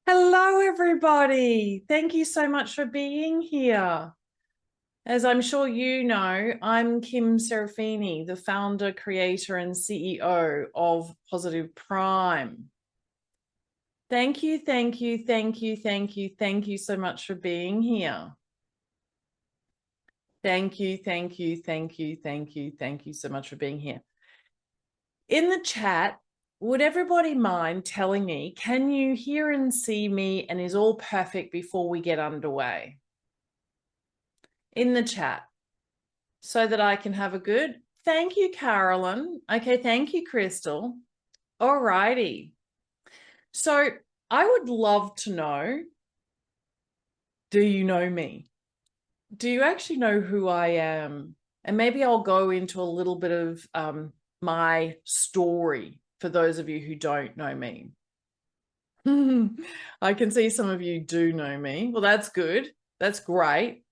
Hello, everybody. Thank you so much for being here. As I'm sure you know, I'm Kim Serafini, the founder, creator, and CEO of Positive Prime. Thank you, thank you, thank you, thank you, thank you so much for being here. Thank you, thank you, thank you, thank you, thank you so much for being here. In the chat, would everybody mind telling me, can you hear and see me and is all perfect before we get underway? In the chat, so that I can have a good, thank you, Carolyn. Okay, thank you, Crystal. All righty. So I would love to know, do you know me? Do you actually know who I am? And maybe I'll go into a little bit of my story for those of you who don't know me. I can see some of you do know me. Well, that's good. That's great.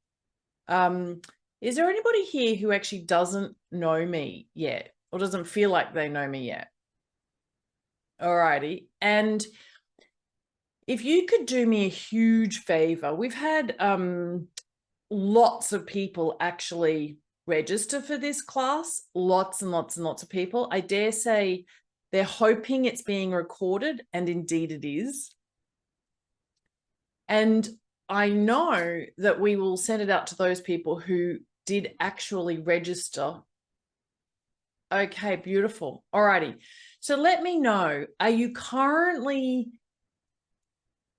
Is there anybody here who actually doesn't know me yet or doesn't feel like they know me yet? All righty. And if you could do me a huge favor, we've had lots of people actually register for this class, lots and lots and lots of people. I dare say they're hoping it's being recorded, and indeed it is. And I know that we will send it out to those people who did actually register. Okay, beautiful. All righty. So let me know, are you currently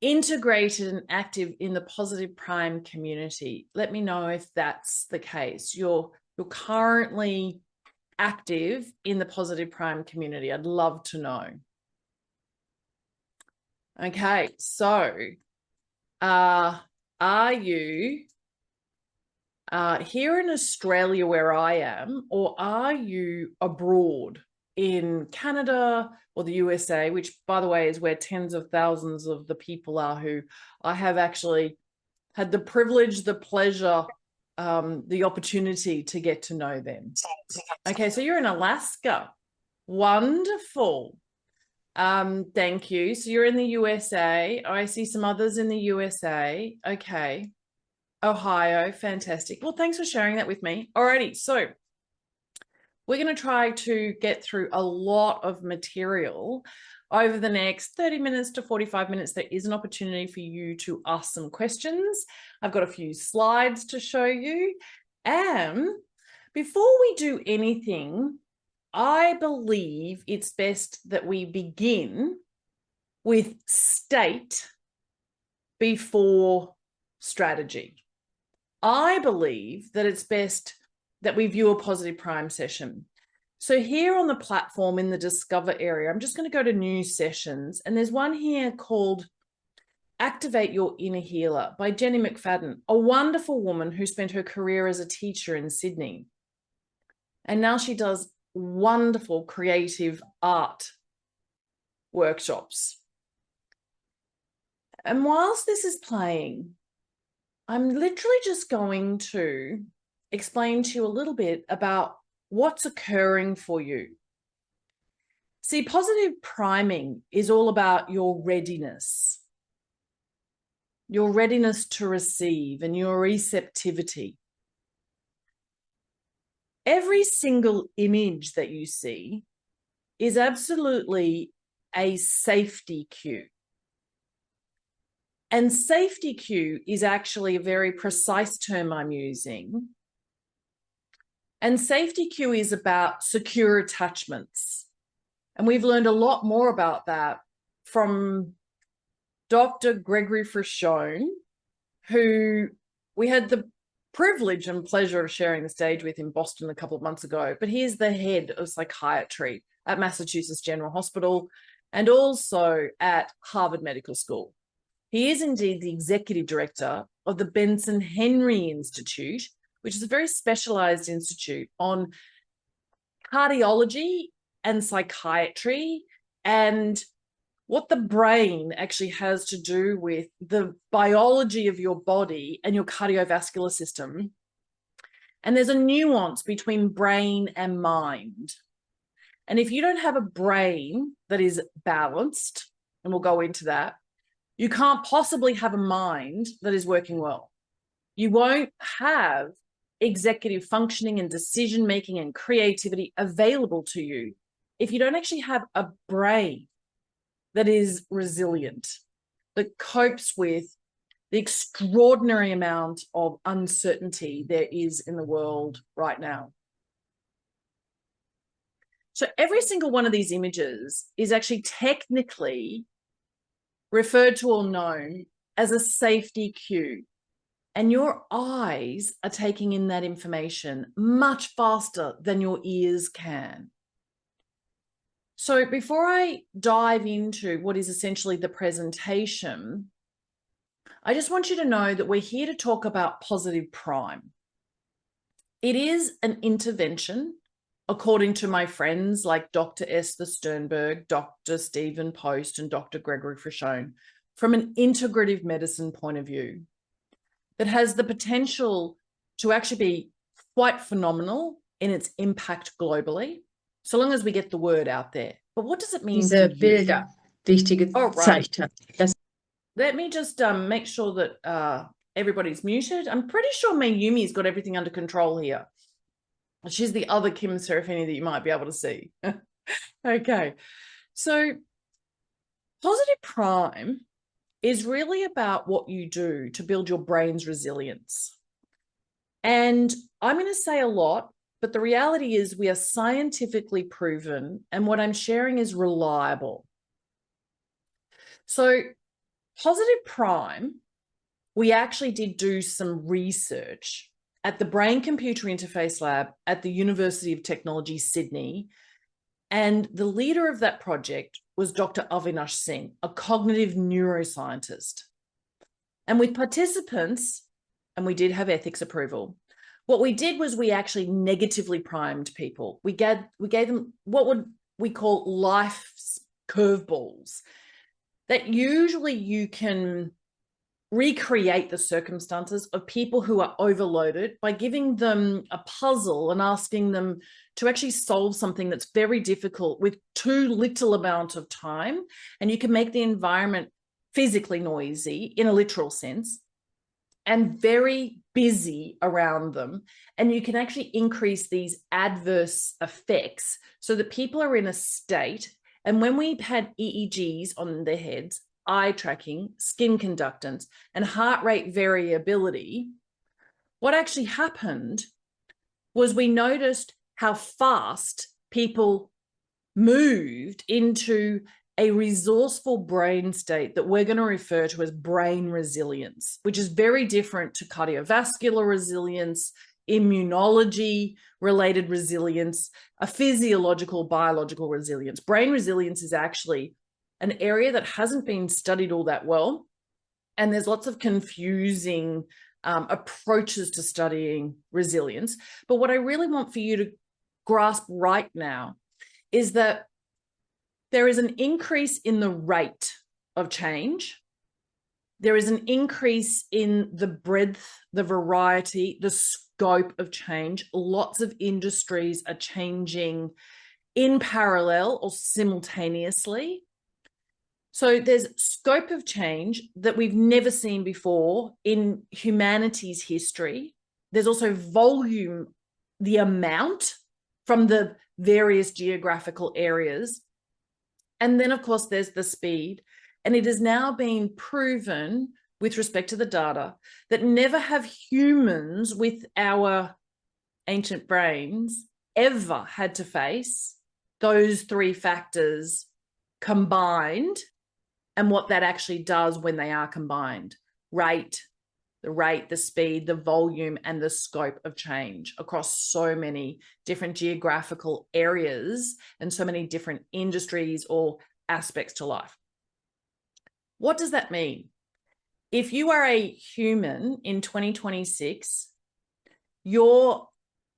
integrated and active in the Positive Prime community? Let me know if that's the case. You're currently active in the Positive Prime community. I'd love to know. Okay, so are you here in Australia where I am, or are you abroad in Canada or the USA, which, by the way, is where tens of thousands of the people are who I have actually had the privilege, the pleasure, the opportunity to get to know them. Okay, so you're in Alaska. Wonderful. Thank you. So you're in the USA. I see some others in the USA. Okay. Ohio, fantastic. Well, thanks for sharing that with me. Alrighty, so we're going to try to get through a lot of material over the next 30 minutes to 45 minutes. There is an opportunity for you to ask some questions. I've got a few slides to show you. And before we do anything, I believe it's best that we begin with state before strategy. I believe that it's best that we view a Positive Prime session. So here on the platform in the Discover area, I'm just going to go to new sessions, and there's one here called Activate Your Inner Healer by Jenny McFadden, a wonderful woman who spent her career as a teacher in Sydney. And now she does wonderful creative art workshops. And whilst this is playing, I'm literally just going to explain to you a little bit about what's occurring for you. See, positive priming is all about your readiness to receive and your receptivity. Every single image that you see is absolutely a safety cue. And safety cue is actually a very precise term I'm using. And safety cue is about secure attachments. And we've learned a lot more about that from Dr. Gregory Frachon, who we had the privilege and pleasure of sharing the stage with in Boston a couple of months ago. But he's the head of psychiatry at Massachusetts General Hospital and also at Harvard Medical School. He is indeed the executive director of the Benson Henry Institute, which is a very specialized institute on cardiology and psychiatry and what the brain actually has to do with the biology of your body and your cardiovascular system. And there's a nuance between brain and mind. And if you don't have a brain that is balanced, and we'll go into that, you can't possibly have a mind that is working well. You won't have executive functioning and decision making and creativity available to you if you don't actually have a brain that is resilient, that copes with the extraordinary amount of uncertainty there is in the world right now. So every single one of these images is actually technically referred to or known as a safety cue. And your eyes are taking in that information much faster than your ears can. So before I dive into what is essentially the presentation, I just want you to know that we're here to talk about positive prime. It is an intervention, according to my friends like Dr. Esther Sternberg, Dr. Stephen Post, and Dr. Gregory Frachon, from an integrative medicine point of view, that has the potential to actually be quite phenomenal in its impact globally, so long as we get the word out there. But what does it mean for you? Bilder, wichtige Zeichen. Let me just make sure that everybody's muted. I'm pretty sure Mayumi's got everything under control here. She's the other Kim Serafini that you might be able to see. Okay, so positive prime is really about what you do to build your brain's resilience. And I'm going to say a lot, but the reality is we are scientifically proven, and what I'm sharing is reliable. So positive prime, we actually did do some research at the Brain Computer Interface Lab at the University of Technology, Sydney. And the leader of that project was Dr. Avinash Singh, a cognitive neuroscientist. And with participants, and we did have ethics approval, what we did was we actually negatively primed people. We gave them what would we call life's curveballs, that usually you can recreate the circumstances of people who are overloaded by giving them a puzzle and asking them to actually solve something that's very difficult with too little amount of time. And you can make the environment physically noisy in a literal sense and very busy around them. And you can actually increase these adverse effects so that people are in a state. And when we had EEGs on their heads, eye tracking, skin conductance, and heart rate variability, what actually happened was we noticed how fast people moved into a resourceful brain state that we're going to refer to as brain resilience, which is very different to cardiovascular resilience, immunology related resilience, a physiological, biological resilience. Brain resilience is actually an area that hasn't been studied all that well. And there's lots of confusing approaches to studying resilience. But what I really want for you to grasp right now is that there is an increase in the rate of change. There is an increase in the breadth, the variety, the scope of change. Lots of industries are changing in parallel or simultaneously. So there's scope of change that we've never seen before in humanity's history. There's also volume, the amount from the various geographical areas. And then, of course, there's the speed. And it has now been proven with respect to the data that never have humans with our ancient brains ever had to face those three factors combined, and what that actually does when they are combined: the rate, the speed, the volume, and the scope of change across so many different geographical areas and so many different industries or aspects to life. What does that mean? If you are a human in 2026, your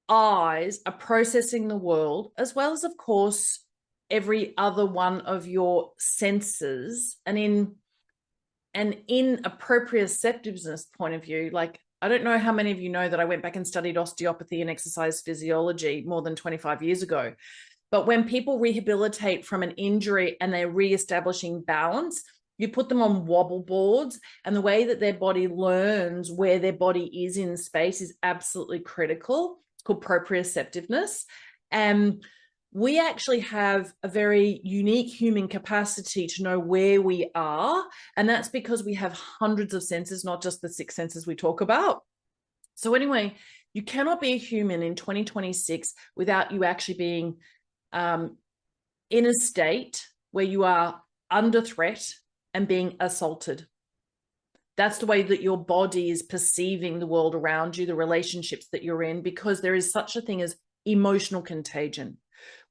eyes are processing the world, as well as, of course, every other one of your senses, and in proprioceptiveness point of view, like, I don't know how many of you know that I went back and studied osteopathy and exercise physiology more than 25 years ago. But when people rehabilitate from an injury and they're reestablishing balance, You put them on wobble boards, and the way that their body learns where their body is in space is absolutely critical. It's called proprioceptiveness. And we actually have a very unique human capacity to know where we are. And that's because we have hundreds of senses, not just the 6 senses we talk about. So anyway, you cannot be a human in 2026 without you actually being in a state where you are under threat and being assaulted. That's the way that your body is perceiving the world around you, the relationships that you're in, because there is such a thing as emotional contagion.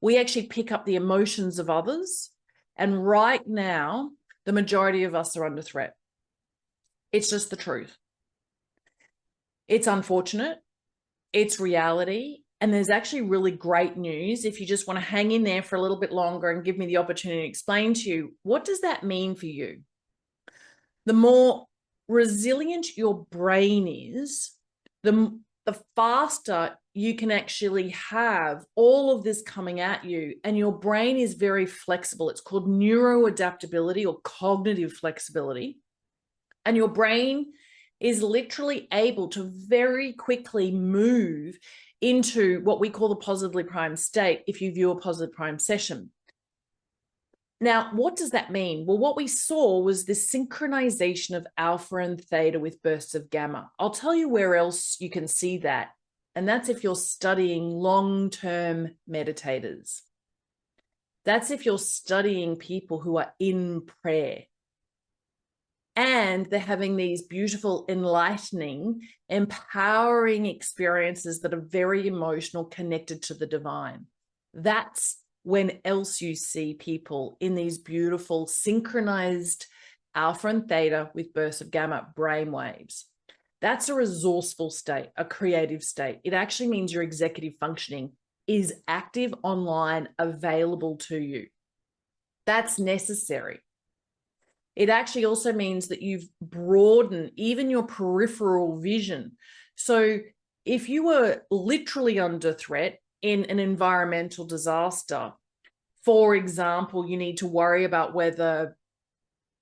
We actually pick up the emotions of others. And right now, the majority of us are under threat. It's just the truth. It's unfortunate. It's reality. And there's actually really great news. If you just want to hang in there for a little bit longer and give me the opportunity to explain to you, what does that mean for you? The more resilient your brain is, the faster you can actually have all of this coming at you. And your brain is very flexible. It's called neuroadaptability or cognitive flexibility. And your brain is literally able to very quickly move into what we call the positively primed state if you view a positive primed session. Now, what does that mean? Well, what we saw was this synchronization of alpha and theta with bursts of gamma. I'll tell you where else you can see that. And that's if you're studying long-term meditators. That's if you're studying people who are in prayer. And they're having these beautiful, enlightening, empowering experiences that are very emotional, connected to the divine. That's when else you see people in these beautiful, synchronized alpha and theta with bursts of gamma brainwaves. That's a resourceful state, a creative state. It actually means your executive functioning is active, online, available to you. That's necessary. It actually also means that you've broadened even your peripheral vision. So if you were literally under threat in an environmental disaster, for example, you need to worry about whether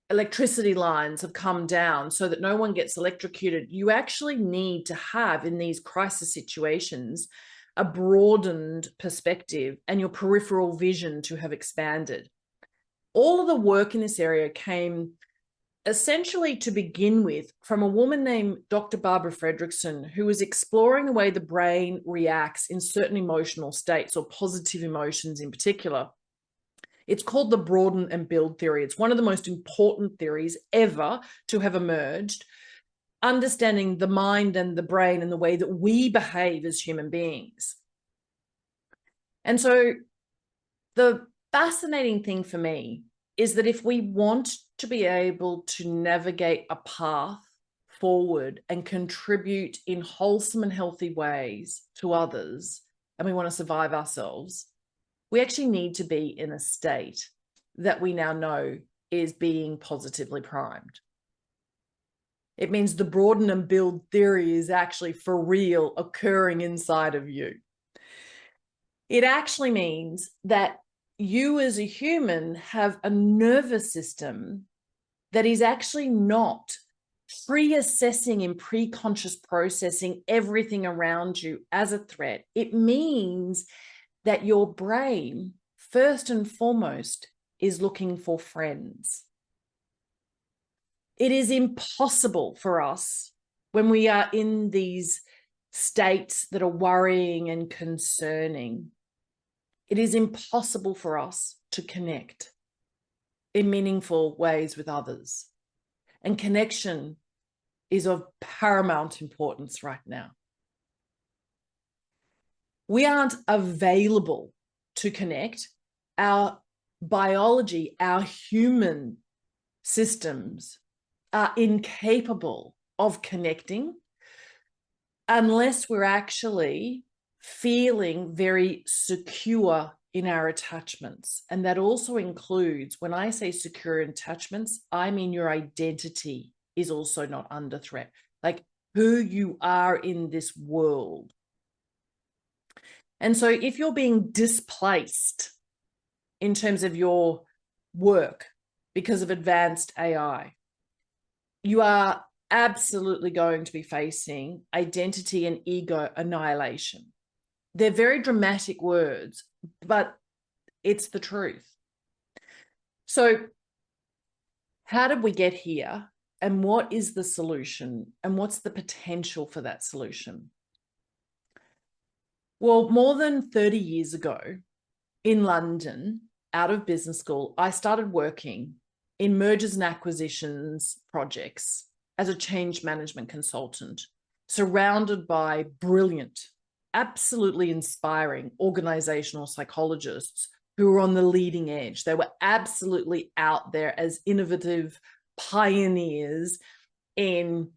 electricity lines have come down so that no one gets electrocuted. You actually need to have, in these crisis situations, a broadened perspective and your peripheral vision to have expanded. All of the work in this area came essentially to begin with from a woman named Dr. Barbara Fredrickson, who was exploring the way the brain reacts in certain emotional states, or positive emotions in particular. It's called the broaden and build theory. It's one of the most important theories ever to have emerged, understanding the mind and the brain and the way that we behave as human beings. And so the fascinating thing for me is that if we want to be able to navigate a path forward and contribute in wholesome and healthy ways to others, and we want to survive ourselves, we actually need to be in a state that we now know is being positively primed. It means the broaden and build theory is actually for real occurring inside of you. It actually means that you as a human have a nervous system that is actually not pre-assessing and pre-conscious processing everything around you as a threat. It means that your brain, first and foremost, is looking for friends. It is impossible for us when we are in these states that are worrying and concerning. It is impossible for us to connect in meaningful ways with others. And connection is of paramount importance right now. We aren't available to connect. Our biology, our human systems are incapable of connecting unless we're actually feeling very secure in our attachments. And that also includes, when I say secure attachments, I mean your identity is also not under threat, like who you are in this world. And so if you're being displaced in terms of your work, because of advanced AI. You are absolutely going to be facing identity and ego annihilation. They're very dramatic words, but it's the truth. So, how did we get here? And what is the solution? And what's the potential for that solution? Well, more than 30 years ago in London, out of business school, I started working in mergers and acquisitions projects as a change management consultant, surrounded by brilliant, absolutely inspiring organizational psychologists who were on the leading edge. They were absolutely out there as innovative pioneers in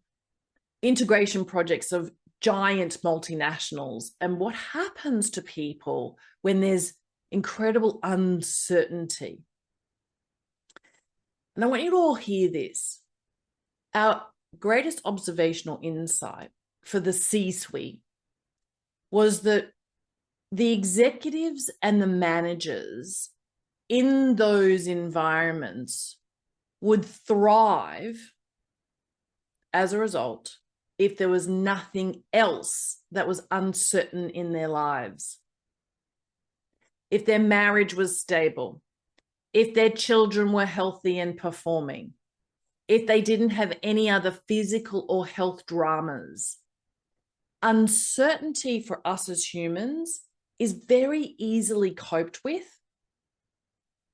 integration projects of giant multinationals. And what happens to people when there's incredible uncertainty? And I want you to all hear this. Our greatest observational insight for the C-suite was that the executives and the managers in those environments would thrive as a result if there was nothing else that was uncertain in their lives. If their marriage was stable, if their children were healthy and performing, if they didn't have any other physical or health dramas. Uncertainty for us as humans is very easily coped with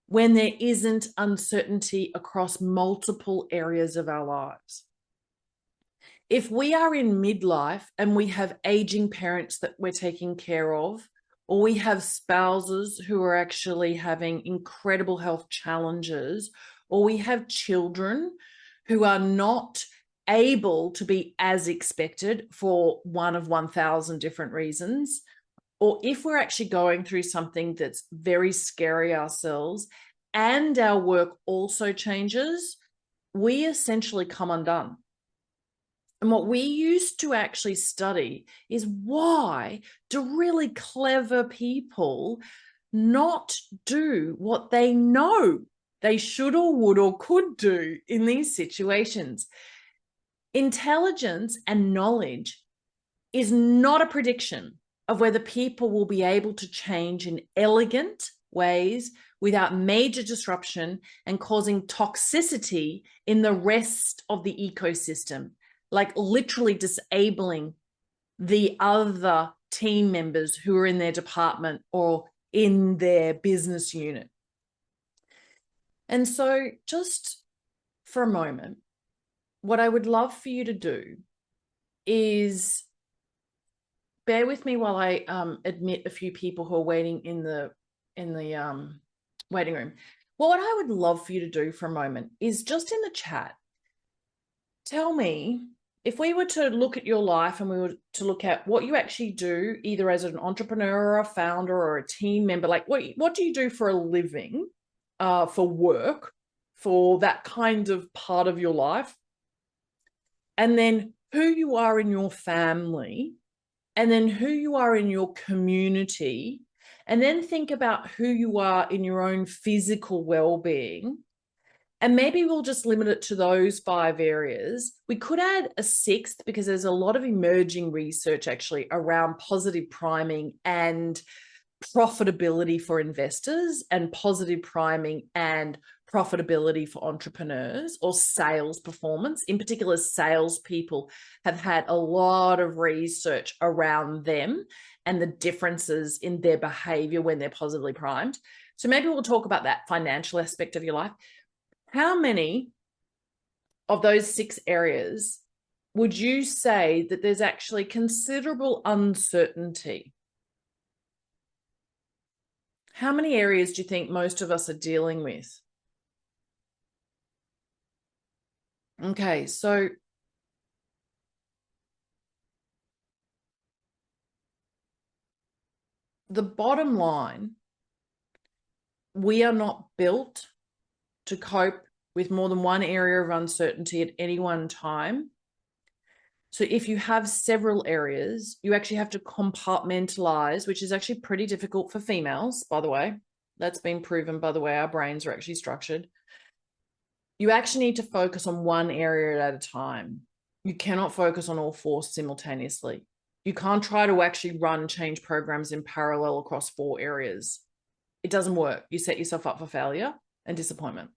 when there isn't uncertainty across multiple areas of our lives. If we are in midlife and we have aging parents that we're taking care of, or we have spouses who are actually having incredible health challenges, or we have children who are not able to be as expected for one of 1,000 different reasons, or if we're actually going through something that's very scary ourselves and our work also changes, we essentially come undone. And what we used to actually study is why do really clever people not do what they know they should or would or could do in these situations? Intelligence and knowledge is not a prediction of whether people will be able to change in elegant ways without major disruption and causing toxicity in the rest of the ecosystem, like literally disabling the other team members who are in their department or in their business unit. And so just for a moment, what I would love for you to do is bear with me while I admit a few people who are waiting in the waiting room. Well, what I would love for you to do for a moment is just in the chat, tell me, if we were to look at your life and we were to look at what you actually do, either as an entrepreneur or a founder or a team member, like what do you do for a living, for work, for that kind of part of your life? And then who you are in your family, and then who you are in your community, and then think about who you are in your own physical well-being. And maybe we'll just limit it to those 5 areas. We could add a 6th because there's a lot of emerging research actually around positive priming and profitability for investors, and positive priming and profitability for entrepreneurs or sales performance. In particular, salespeople have had a lot of research around them and the differences in their behavior when they're positively primed. So maybe we'll talk about that financial aspect of your life. How many of those 6 areas would you say that there's actually considerable uncertainty? How many areas do you think most of us are dealing with? Okay, so the bottom line, we are not built to cope with more than one area of uncertainty at any one time. So if you have several areas, you actually have to compartmentalize, which is actually pretty difficult for females, by the way. That's been proven by the way our brains are actually structured. you actually need to focus on one area at a time. You cannot focus on all four simultaneously. You can't try to actually run change programs in parallel across four areas. It doesn't work. You set yourself up for failure and disappointment.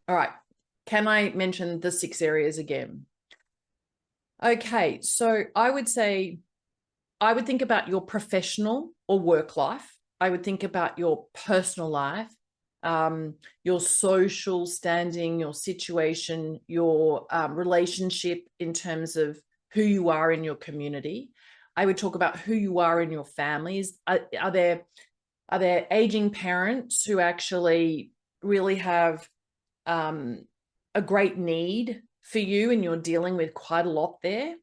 All right. Can I mention the 6 areas again? Okay. So I would say, I would think about your professional or work life. I would think about your personal life, your social standing, your situation, your relationship in terms of who you are in your community. I would talk about who you are in your families. Are there aging parents who actually really have a great need for you and you're dealing with quite a lot there?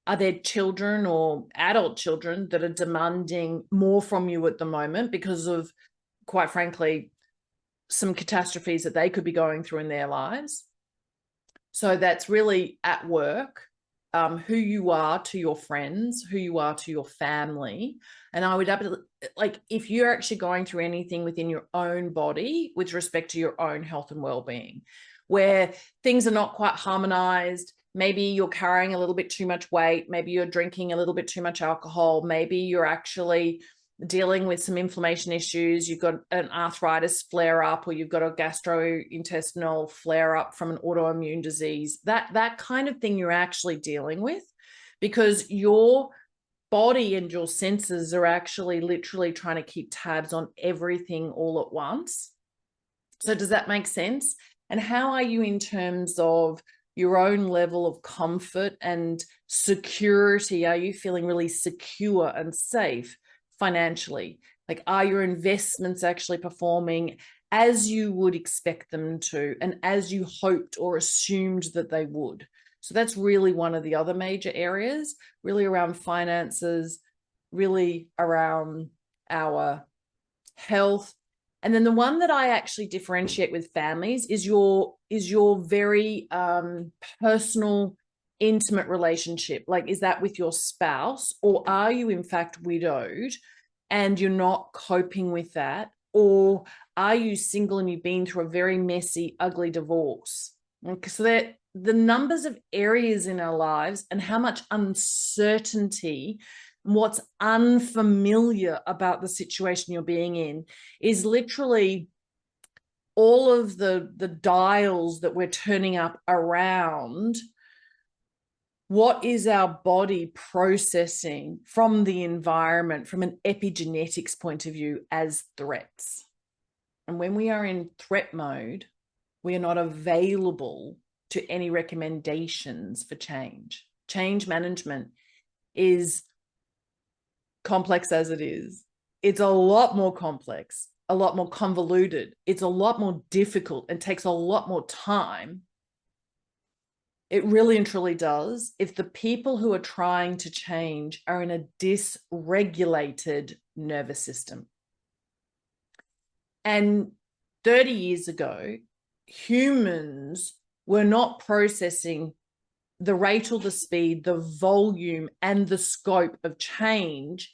Are there children or adult children that are demanding more from you at the moment because of, quite frankly, some catastrophes that they could be going through in their lives? So that's really at work, who you are to your friends, who you are to your family. And I would like, if you're actually going through anything within your own body with respect to your own health and well-being, where things are not quite harmonized, maybe you're carrying a little bit too much weight, maybe you're drinking a little bit too much alcohol, maybe you're actually dealing with some inflammation issues, you've got an arthritis flare up, or you've got a gastrointestinal flare up from an autoimmune disease, that kind of thing you're actually dealing with, because your body and your senses are actually literally trying to keep tabs on everything all at once. So does that make sense? And how are you in terms of your own level of comfort and security? Are you feeling really secure and safe financially? Like, are your investments actually performing as you would expect them to, and as you hoped or assumed that they would? So that's really one of the other major areas, really around finances, really around our health. And then the one that I actually differentiate with families is your very personal, intimate relationship. Like, is that with your spouse, or are you in fact widowed and you're not coping with that? Or are you single and you've been through a very messy, ugly divorce? Okay, so that the numbers of areas in our lives and how much uncertainty, what's unfamiliar about the situation you're being in, is literally all of the dials that we're turning up around what is our body processing from the environment, from an epigenetics point of view, as threats. And when we are in threat mode, we are not available to any recommendations for change. Change management is complex as it is. It's a lot more complex, a lot more convoluted. It's a lot more difficult and takes a lot more time. It really and truly does, if the people who are trying to change are in a dysregulated nervous system. And 30 years ago, humans were not processing the rate or the speed, the volume, and the scope of change,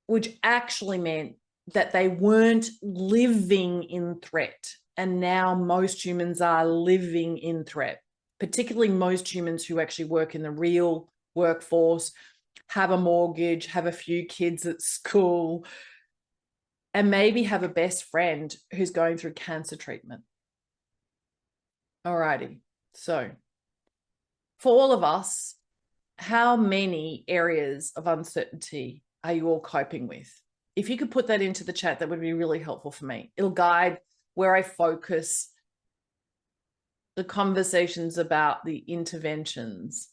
which actually meant that they weren't living in threat. And now most humans are living in threat, particularly most humans who actually work in the real workforce, have a mortgage, have a few kids at school, and maybe have a best friend who's going through cancer treatment. All righty. So for all of us, how many areas of uncertainty are you all coping with? If you could put that into the chat, that would be really helpful for me. It'll guide where I focus the conversations about the interventions.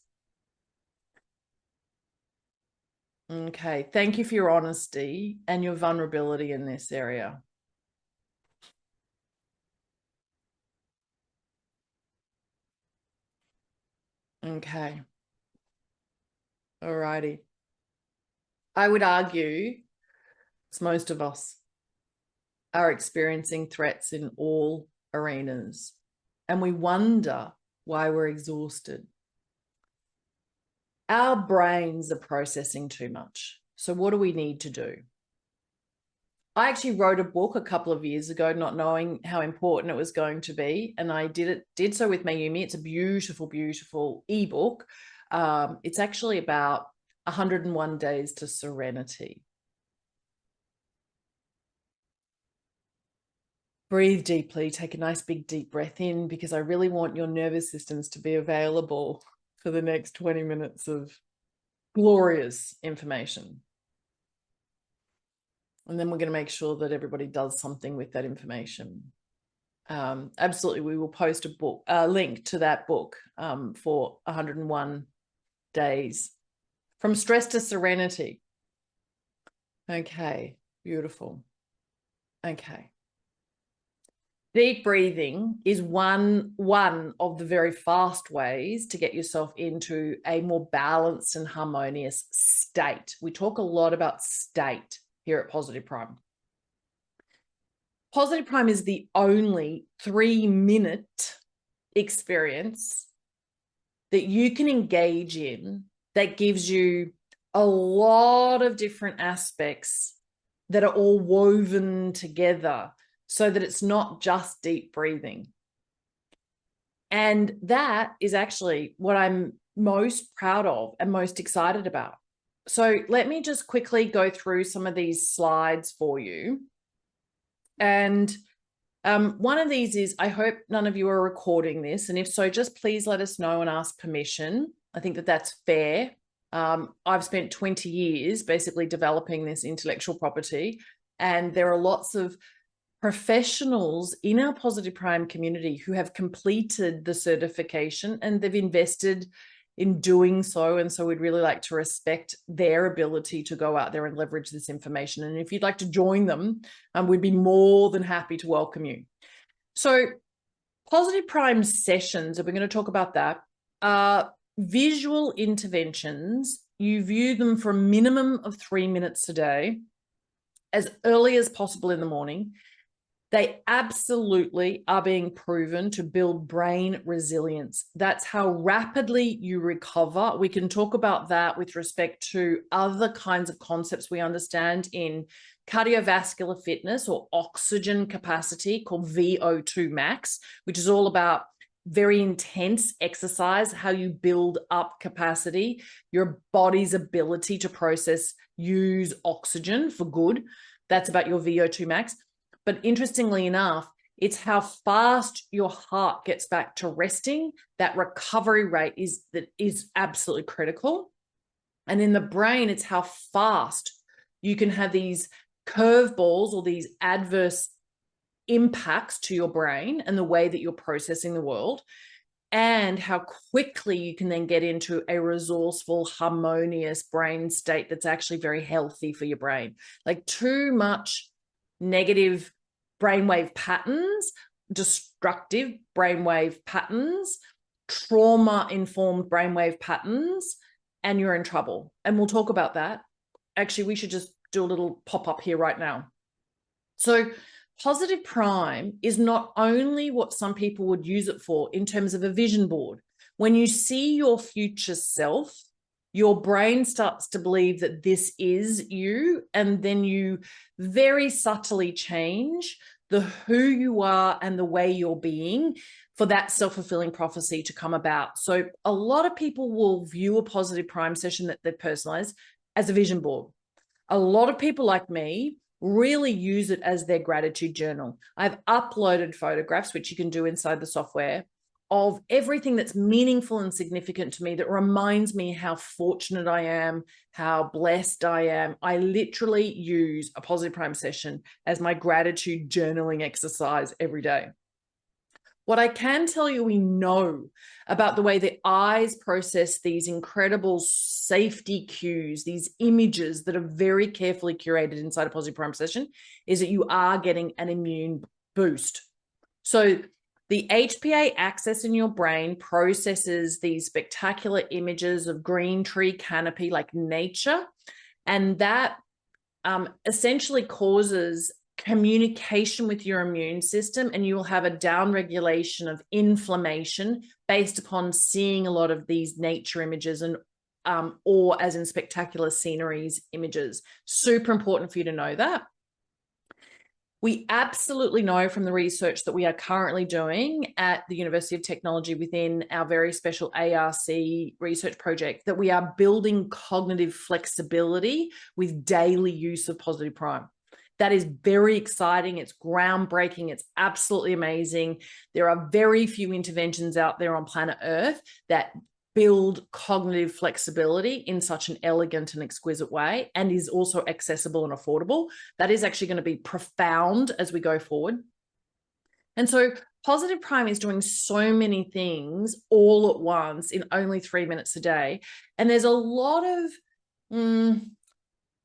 Okay, thank you for your honesty and your vulnerability in this area. Okay. All righty. I would argue it's most of us are experiencing threats in all arenas, and we wonder why we're exhausted. Our brains are processing too much. So what do we need to do? I actually wrote a book a couple of years ago, not knowing how important it was going to be. And I did so with Mayumi. It's a beautiful, beautiful ebook. It's actually about 101 Days to Serenity. Breathe deeply, take a nice big deep breath in, because I really want your nervous systems to be available for the next 20 minutes of glorious information. And then we're going to make sure that everybody does something with that information. Absolutely, we will post a link to that book for 101 days from stress to serenity. Okay, beautiful. Okay. Deep breathing is one of the very fast ways to get yourself into a more balanced and harmonious state. We talk a lot about state here at Positive Prime. Positive Prime is the only 3-minute experience that you can engage in that gives you a lot of different aspects that are all woven together so that it's not just deep breathing. And that is actually what I'm most proud of and most excited about. So let me just quickly go through some of these slides for you. And one of these is, I hope none of you are recording this. And if so, just please let us know and ask permission. I think that that's fair. I've spent 20 years basically developing this intellectual property, and there are lots of professionals in our Positive Prime community who have completed the certification and they've invested in doing so. And so we'd really like to respect their ability to go out there and leverage this information. And if you'd like to join them, we'd be more than happy to welcome you. So Positive Prime sessions, and we're going to talk about that, are visual interventions. You view them for a minimum of 3 minutes a day, as early as possible in the morning. They absolutely are being proven to build brain resilience. That's how rapidly you recover. We can talk about that with respect to other kinds of concepts we understand in cardiovascular fitness or oxygen capacity, called VO2 max, which is all about very intense exercise, how you build up capacity, your body's ability to use oxygen for good. That's about your VO2 max. But interestingly enough, it's how fast your heart gets back to resting. That recovery rate is absolutely critical. And in the brain, it's how fast you can have these curveballs or these adverse impacts to your brain and the way that you're processing the world, and how quickly you can then get into a resourceful, harmonious brain state that's actually very healthy for your brain. Like, too much negative brainwave patterns, destructive brainwave patterns, trauma-informed brainwave patterns, and you're in trouble. And we'll talk about that. Actually, we should just do a little pop-up here right now. So Positive Prime is not only what some people would use it for in terms of a vision board. When you see your future self, your brain starts to believe that this is you, and then you very subtly change the who you are and the way you're being for that self-fulfilling prophecy to come about. So a lot of people will view a Positive Prime session that they've personalized as a vision board. A lot of people like me really use it as their gratitude journal. I've uploaded photographs, which you can do inside the software, of everything that's meaningful and significant to me that reminds me how fortunate I am, how blessed I am. I literally use a Positive Prime session as my gratitude journaling exercise every day. What I can tell you we know about the way the eyes process these incredible safety cues, these images that are very carefully curated inside a Positive Prime session, is that you are getting an immune boost. So the HPA axis in your brain processes these spectacular images of green tree canopy, like nature, and that essentially causes communication with your immune system, and you will have a downregulation of inflammation based upon seeing a lot of these nature images, and or as in spectacular sceneries images. Super important for you to know that. We absolutely know from the research that we are currently doing at the University of Technology within our very special ARC research project that we are building cognitive flexibility with daily use of positive prime. That is very exciting. It's groundbreaking. It's absolutely amazing. There are very few interventions out there on planet Earth that build cognitive flexibility in such an elegant and exquisite way, and is also accessible and affordable. That is actually going to be profound as we go forward. And so positive prime is doing so many things all at once in only 3 minutes a day. And there's a lot of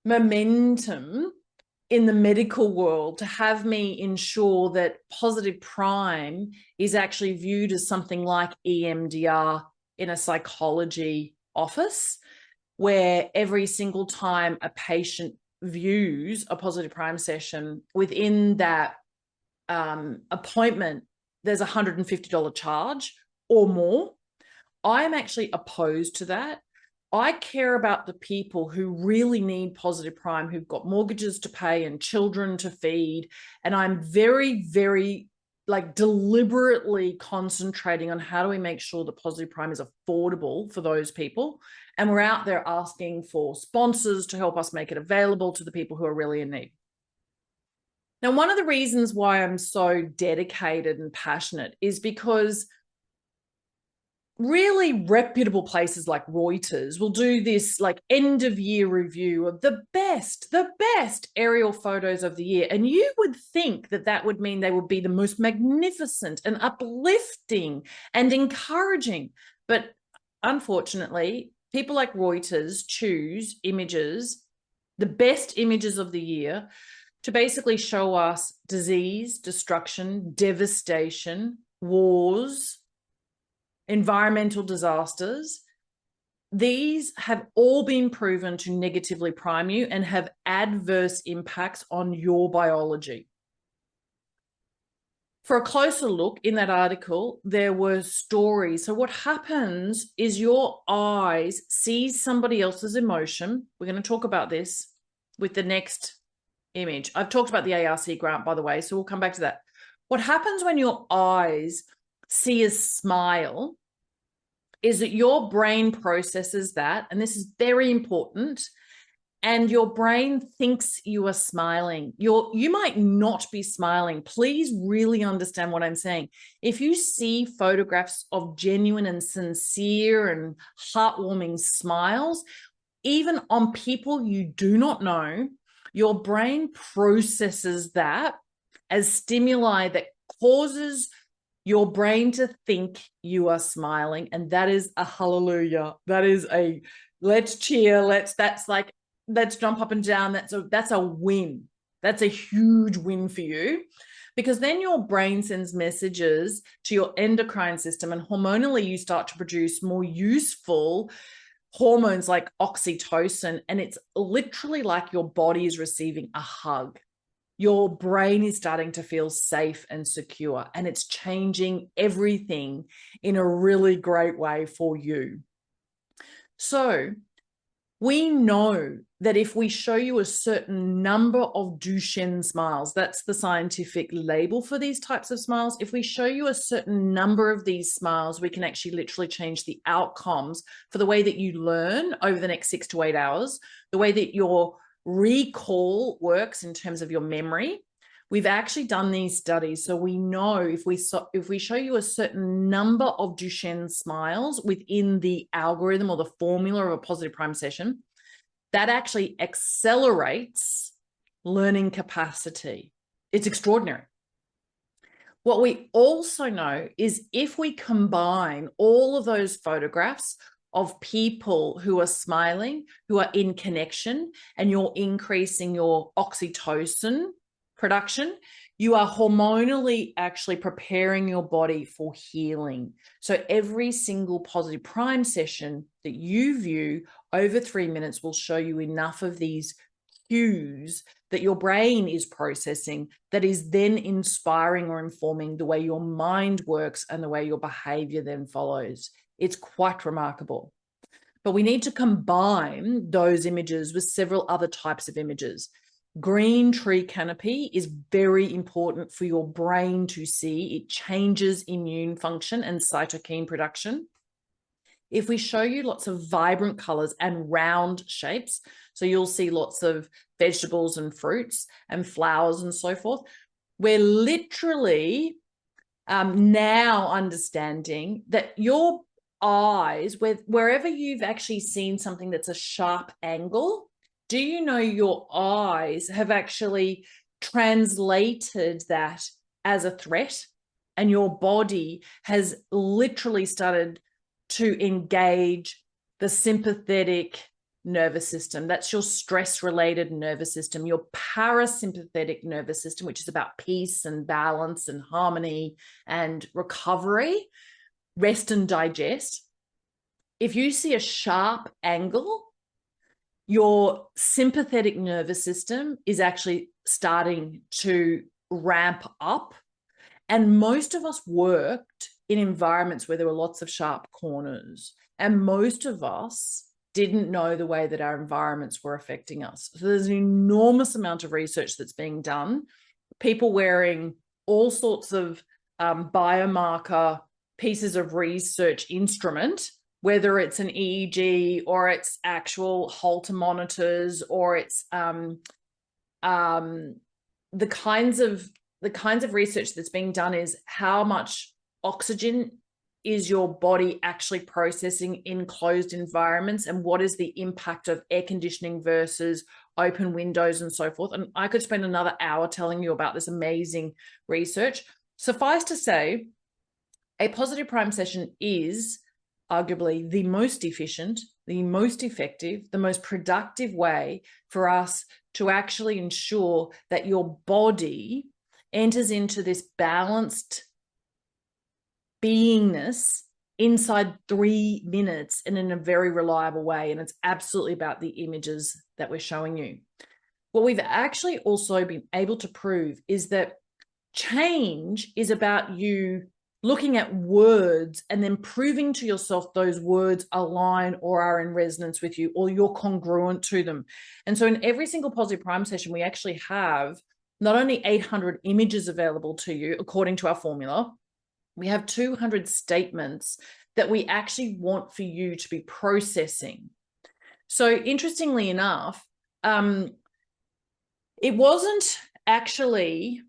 momentum in the medical world to have me ensure that positive prime is actually viewed as something like EMDR in a psychology office, where every single time a patient views a positive prime session, within that appointment, there's a $150 charge or more. I'm actually opposed to that. I care about the people who really need positive prime, who've got mortgages to pay and children to feed. And I'm very, very deliberately concentrating on how do we make sure that positive prime is affordable for those people. And we're out there asking for sponsors to help us make it available to the people who are really in need. Now, one of the reasons why I'm so dedicated and passionate is because really reputable places like Reuters will do this end of year review of the best aerial photos of the year. And you would think that that would mean they would be the most magnificent and uplifting and encouraging. But unfortunately, people like Reuters choose images, the best images of the year, to basically show us disease, destruction, devastation, wars, environmental disasters. These have all been proven to negatively prime you and have adverse impacts on your biology. For a closer look in that article, there were stories. So what happens is your eyes see somebody else's emotion. We're going to talk about this with the next image. I've talked about the ARC grant, by the way, so we'll come back to that. What happens when your eyes see a smile is that your brain processes that, and this is very important, and your brain thinks you are smiling. You might not be smiling. Please really understand what I'm saying. If you see photographs of genuine and sincere and heartwarming smiles, even on people you do not know, your brain processes that as stimuli that causes your brain to think you are smiling. And that is a hallelujah. That is a let's cheer. Let's jump up and down. That's a win. That's a huge win for you, because then your brain sends messages to your endocrine system, and hormonally you start to produce more useful hormones like oxytocin. And it's literally like your body is receiving a hug. Your brain is starting to feel safe and secure, and it's changing everything in a really great way for you. So we know that if we show you a certain number of Duchenne smiles, that's the scientific label for these types of smiles. If we show you a certain number of these smiles, we can actually literally change the outcomes for the way that you learn over the next 6 to 8 hours, the way that your recall works in terms of your memory. We've actually done these studies, so we know if we show you a certain number of Duchenne smiles within the algorithm or the formula of a positive prime session, that actually accelerates learning capacity. It's extraordinary. What we also know is if we combine all of those photographs of people who are smiling, who are in connection, and you're increasing your oxytocin production, you are hormonally actually preparing your body for healing. So every single positive prime session that you view over 3 minutes will show you enough of these cues that your brain is processing that is then inspiring or informing the way your mind works and the way your behavior then follows. It's quite remarkable. But we need to combine those images with several other types of images. Green tree canopy is very important for your brain to see. It changes immune function and cytokine production. If we show you lots of vibrant colors and round shapes, so you'll see lots of vegetables and fruits and flowers and so forth, we're literally now understanding that your eyes, wherever you've actually seen something that's a sharp angle, do you know your eyes have actually translated that as a threat, and your body has literally started to engage the sympathetic nervous system. That's your stress-related nervous system. Your parasympathetic nervous system, which is about peace and balance and harmony and recovery, rest and digest. If you see a sharp angle, your sympathetic nervous system is actually starting to ramp up. And most of us worked in environments where there were lots of sharp corners. And most of us didn't know the way that our environments were affecting us. So there's an enormous amount of research that's being done. People wearing all sorts of biomarker pieces of research instrument, whether it's an EEG or it's actual Holter monitors, or it's the kinds of research that's being done is how much oxygen is your body actually processing in closed environments, and what is the impact of air conditioning versus open windows and so forth. And I could spend another hour telling you about this amazing research. Suffice to say, a positive prime session is arguably the most efficient, the most effective, the most productive way for us to actually ensure that your body enters into this balanced beingness inside 3 minutes and in a very reliable way. And it's absolutely about the images that we're showing you. What we've actually also been able to prove is that change is about you looking at words and then proving to yourself those words align or are in resonance with you, or you're congruent to them. And so in every single positive prime session, we actually have not only 800 images available to you according to our formula, we have 200 statements that we actually want for you to be processing. So interestingly enough, it wasn't actually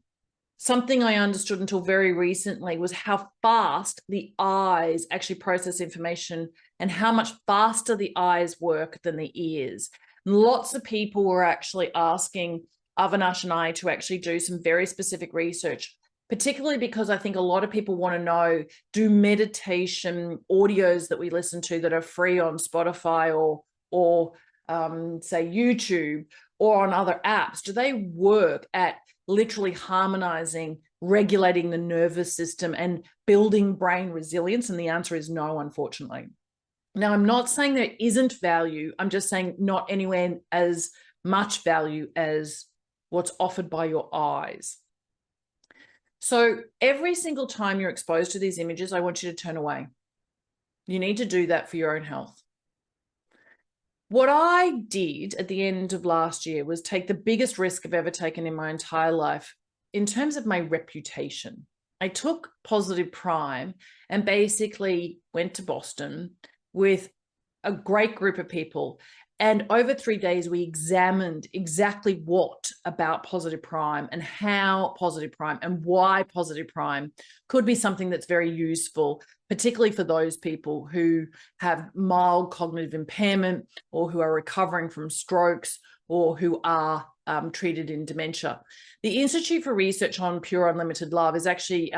something I understood until very recently, was how fast the eyes actually process information and how much faster the eyes work than the ears. And lots of people were actually asking Avinash and I to actually do some very specific research, particularly because I think a lot of people want to know, do meditation audios that we listen to that are free on Spotify or say YouTube or on other apps, do they work at literally harmonizing, regulating the nervous system and building brain resilience? And the answer is no, unfortunately. Now, I'm not saying there isn't value. I'm just saying not anywhere as much value as what's offered by your eyes. So every single time you're exposed to these images, I want you to turn away. You need to do that for your own health. What I did at the end of last year was take the biggest risk I've ever taken in my entire life in terms of my reputation. I took Positive Prime and basically went to Boston with a great group of people. And over 3 days, we examined exactly what about Positive Prime and how Positive Prime and why Positive Prime could be something that's very useful, particularly for those people who have mild cognitive impairment or who are recovering from strokes or who are treated in dementia. The Institute for Research on Pure Unlimited Love is actually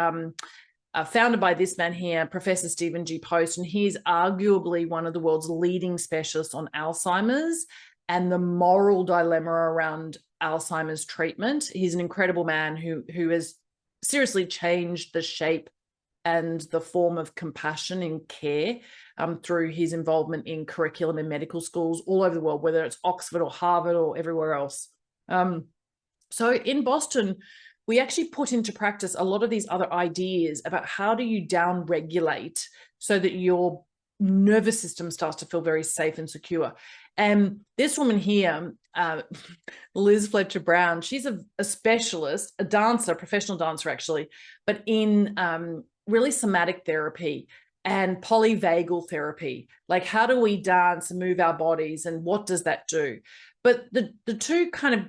founded by this man here, Professor Stephen G. Post, and he's arguably one of the world's leading specialists on Alzheimer's and the moral dilemma around Alzheimer's treatment. He's an incredible man who has seriously changed the shape and the form of compassion in care through his involvement in curriculum in medical schools all over the world, whether it's Oxford or Harvard or everywhere else. So in Boston, we actually put into practice a lot of these other ideas about how do you down-regulate so that your nervous system starts to feel very safe and secure. And this woman here Liz Fletcher Brown. She's a specialist, a dancer, a professional dancer actually, but in really somatic therapy and polyvagal therapy. Like, how do we dance and move our bodies, and what does that do? But the two kind of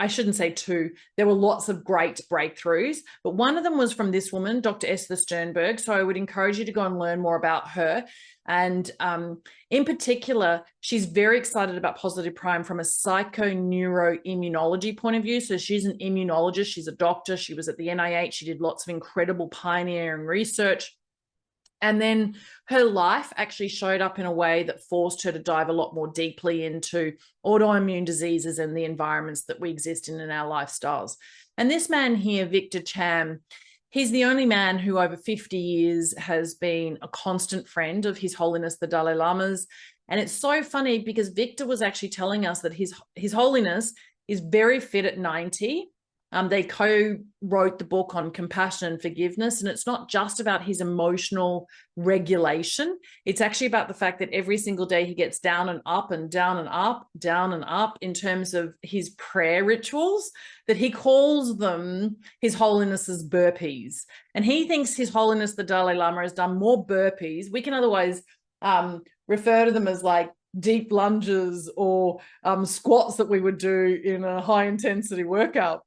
I shouldn't say two, there were lots of great breakthroughs, but one of them was from this woman, Dr. Esther Sternberg. So I would encourage you to go and learn more about her. And in particular, she's very excited about positive prime from a psychoneuroimmunology point of view. So she's an immunologist, she's a doctor, she was at the NIH, she did lots of incredible pioneering research. And then her life actually showed up in a way that forced her to dive a lot more deeply into autoimmune diseases and the environments that we exist in our lifestyles. And this man here, Victor Cham, he's the only man who over 50 years has been a constant friend of His Holiness the Dalai Lama's. And it's so funny because Victor was actually telling us that His Holiness is very fit at 90. They co-wrote the book on compassion and forgiveness, and it's not just about his emotional regulation. It's actually about the fact that every single day he gets down and up and down and up, down and up in terms of his prayer rituals, that he calls them His Holiness's burpees. And he thinks His Holiness the Dalai Lama has done more burpees. We can otherwise refer to them as like deep lunges or squats that we would do in a high intensity workout.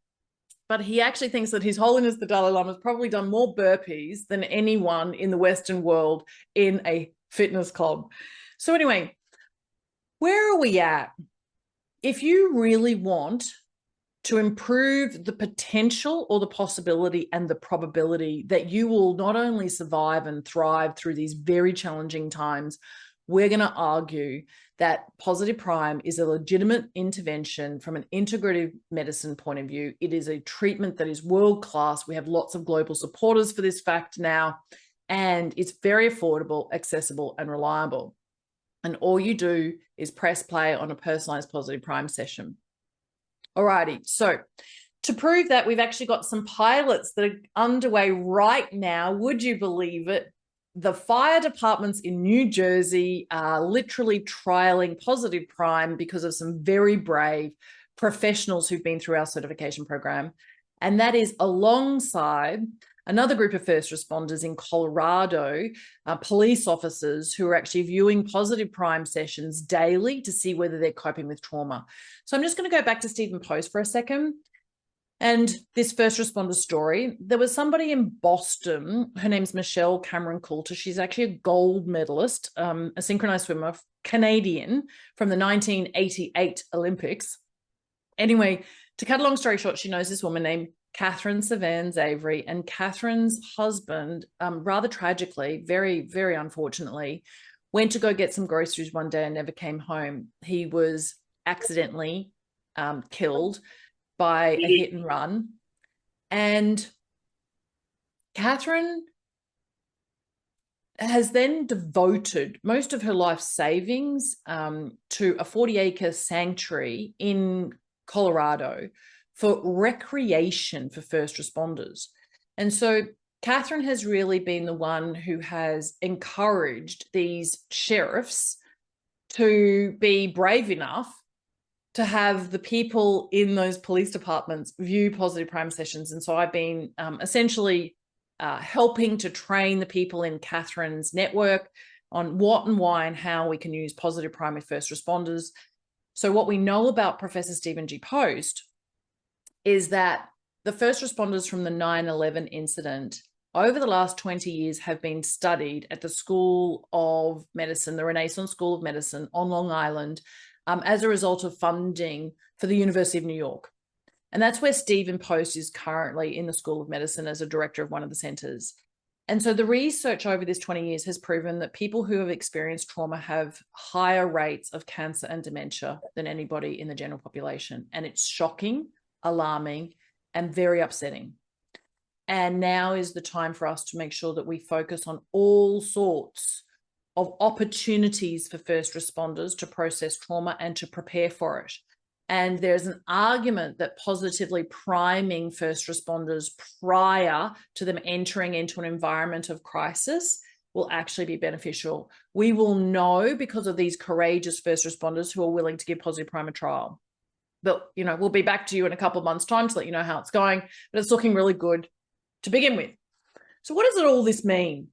But he actually thinks that His Holiness the Dalai Lama has probably done more burpees than anyone in the Western world in a fitness club. So anyway, where are we at? If you really want to improve the potential or the possibility and the probability that you will not only survive and thrive through these very challenging times, we're going to argue that positive prime is a legitimate intervention from an integrative medicine point of view. It is a treatment that is world-class. We have lots of global supporters for this fact now, and it's very affordable, accessible, and reliable. And all you do is press play on a personalized positive prime session. Alrighty, so to prove that, we've actually got some pilots that are underway right now. Would you believe it? The fire departments in New Jersey are literally trialing positive prime because of some very brave professionals who've been through our certification program. And that is alongside another group of first responders in Colorado, police officers who are actually viewing positive prime sessions daily to see whether they're coping with trauma. So I'm just going to go back to Stephen Post for a second. And this first responder story, there was somebody in Boston, her name's Michelle Cameron Coulter. She's actually a gold medalist, a synchronized swimmer, Canadian, from the 1988 Olympics. Anyway, to cut a long story short, she knows this woman named Catherine Savans Avery, and Catherine's husband, rather tragically, very, very unfortunately, went to go get some groceries one day and never came home. He was accidentally killed by a hit and run. And Catherine has then devoted most of her life savings to a 40-acre sanctuary in Colorado for recreation for first responders. And so Catherine has really been the one who has encouraged these sheriffs to be brave enough to have the people in those police departments view positive prime sessions. And so I've been essentially helping to train the people in Catherine's network on what and why and how we can use positive prime with first responders. So what we know about Professor Stephen G. Post is that the first responders from the 9/11 incident over the last 20 years have been studied at the School of Medicine, the Renaissance School of Medicine on Long Island, as a result of funding for the University of New York. And that's where Stephen Post is currently in the School of Medicine as a director of one of the centers. And so the research over this 20 years has proven that people who have experienced trauma have higher rates of cancer and dementia than anybody in the general population. And it's shocking, alarming, and very upsetting. And now is the time for us to make sure that we focus on all sorts of opportunities for first responders to process trauma and to prepare for it. And there's an argument that positively priming first responders prior to them entering into an environment of crisis will actually be beneficial. We will know because of these courageous first responders who are willing to give Positive Prime a trial. But, you know, we'll be back to you in a couple of months' time to let you know how it's going, but it's looking really good to begin with. So what does all this mean?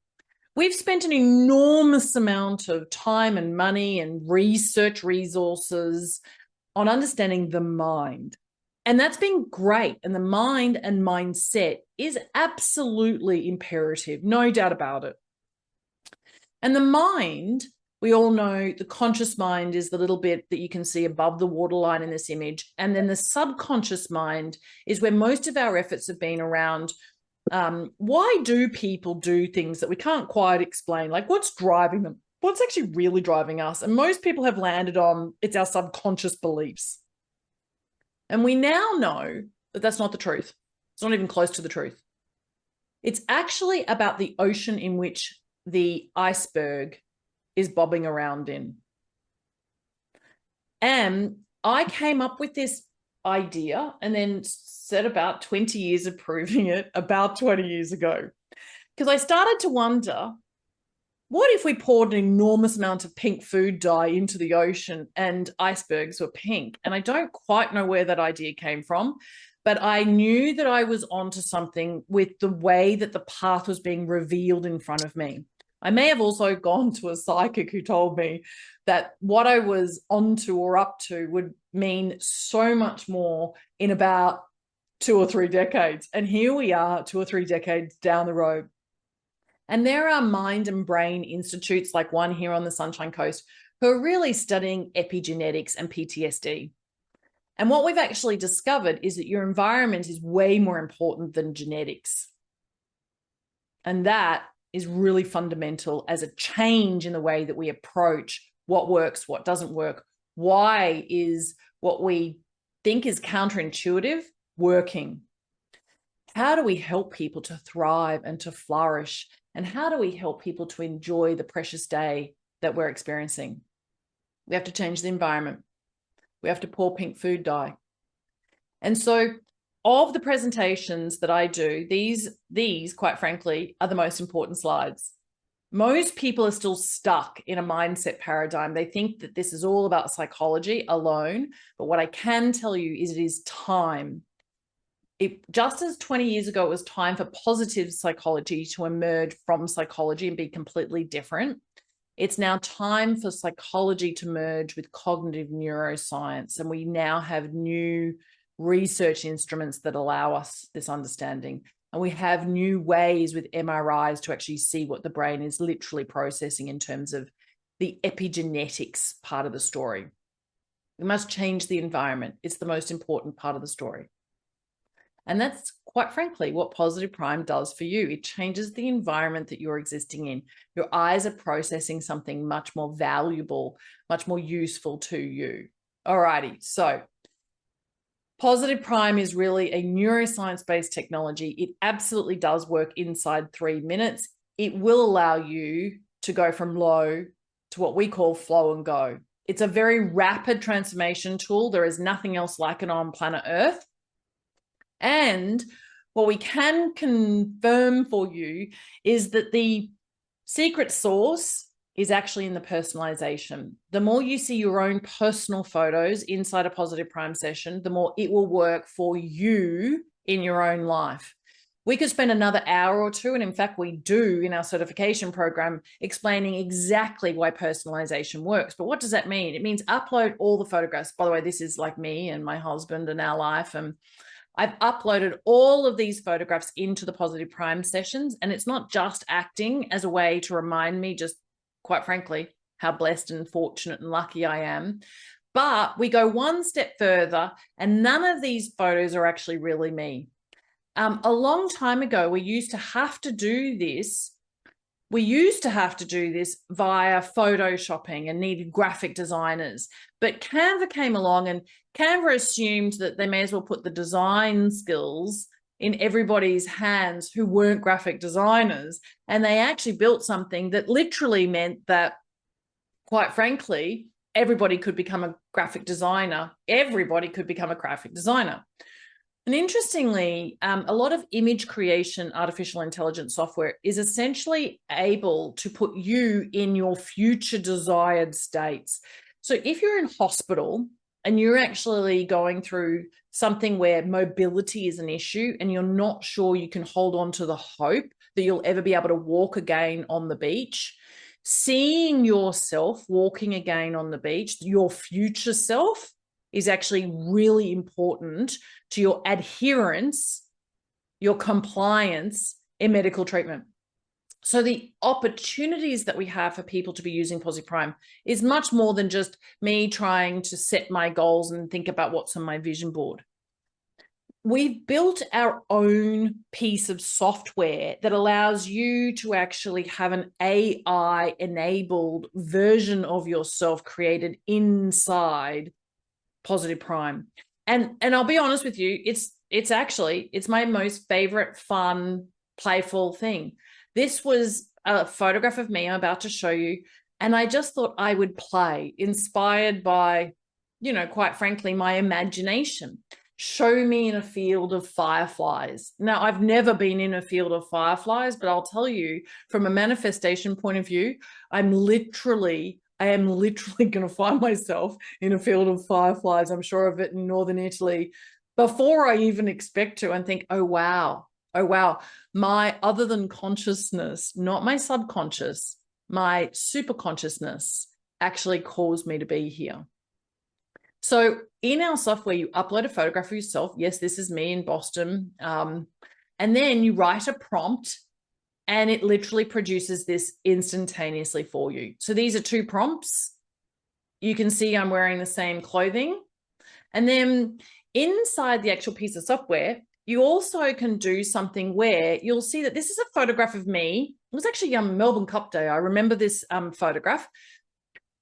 We've spent an enormous amount of time and money and research resources on understanding the mind. And that's been great. And the mind and mindset is absolutely imperative, no doubt about it. And the mind, we all know the conscious mind is the little bit that you can see above the waterline in this image. And then the subconscious mind is where most of our efforts have been around why do people do things that we can't quite explain? Like, what's driving them? What's actually really driving us? And most people have landed on it's our subconscious beliefs. And we now know that that's not the truth. It's not even close to the truth. It's actually about the ocean in which the iceberg is bobbing around in. And I came up with this idea and then set about 20 years of proving it about 20 years ago. Because I started to wonder, what if we poured an enormous amount of pink food dye into the ocean and icebergs were pink? And I don't quite know where that idea came from, but I knew that I was onto something with the way that the path was being revealed in front of me. I may have also gone to a psychic who told me that what I was onto or up to would mean so much more in about 2 or 3 decades. And here we are 2 or 3 decades down the road. And there are mind and brain institutes like one here on the Sunshine Coast who are really studying epigenetics and PTSD. And what we've actually discovered is that your environment is way more important than genetics. And that is really fundamental as a change in the way that we approach what works, what doesn't work. Why is what we think is counterintuitive working? How do we help people to thrive and to flourish? And how do we help people to enjoy the precious day that we're experiencing? We have to change the environment. We have to pour pink food dye. And so of the presentations that I do, these, quite frankly, are the most important slides. Most people are still stuck in a mindset paradigm. They think that this is all about psychology alone. But what I can tell you is it is time. Just as 20 years ago, it was time for positive psychology to emerge from psychology and be completely different. It's now time for psychology to merge with cognitive neuroscience. And we now have new research instruments that allow us this understanding. And we have new ways with MRIs to actually see what the brain is literally processing in terms of the epigenetics part of the story. We must change the environment. It's the most important part of the story. And that's quite frankly what Positive Prime does for you. It changes the environment that you're existing in. Your eyes are processing something much more valuable, much more useful to you. Alrighty, so Positive Prime is really a neuroscience-based technology. It absolutely does work inside 3 minutes. It will allow you to go from low to what we call flow and go. It's a very rapid transformation tool. There is nothing else like it on planet Earth. And what we can confirm for you is that the secret sauce is actually in the personalization. The more you see your own personal photos inside a Positive Prime session, the more it will work for you in your own life. We could spend another hour or two, and in fact, we do in our certification program, explaining exactly why personalization works. But what does that mean? It means upload all the photographs. By the way, this is like me and my husband and our life. And I've uploaded all of these photographs into the Positive Prime sessions. And it's not just acting as a way to remind me, just quite frankly, how blessed and fortunate and lucky I am. But we go one step further, and none of these photos are actually really me. A long time ago, we used to have to do this. We used to have to do this via photoshopping and needed graphic designers. But Canva came along, and Canva assumed that they may as well put the design skills in everybody's hands who weren't graphic designers. And they actually built something that literally meant that, quite frankly, everybody could become a graphic designer. Everybody could become a graphic designer. And interestingly, a lot of image creation, artificial intelligence software is essentially able to put you in your future desired states. So if you're in hospital and you're actually going through something where mobility is an issue and you're not sure you can hold on to the hope that you'll ever be able to walk again on the beach, seeing yourself walking again on the beach, your future self, is actually really important to your adherence, your compliance in medical treatment. So the opportunities that we have for people to be using Positive Prime is much more than just me trying to set my goals and think about what's on my vision board. We've built our own piece of software that allows you to actually have an AI-enabled version of yourself created inside Positive Prime. And I'll be honest with you, it's my most favorite, fun, playful thing. This was a photograph of me I'm about to show you, and I just thought I would play, inspired by, quite frankly, my imagination. Show me in a field of fireflies. Now, I've never been in a field of fireflies, but I'll tell you, from a manifestation point of view, I am literally going to find myself in a field of fireflies. I'm sure of it in northern Italy before I even expect to, and think, oh, wow. My other than consciousness, not my subconscious, my super consciousness actually caused me to be here. So in our software, you upload a photograph of yourself. Yes, this is me in Boston. And then you write a prompt, and it literally produces this instantaneously for you. So these are 2 prompts. You can see I'm wearing the same clothing. And then inside the actual piece of software, you also can do something where you'll see that this is a photograph of me. It was actually Melbourne Cup Day. I remember this photograph.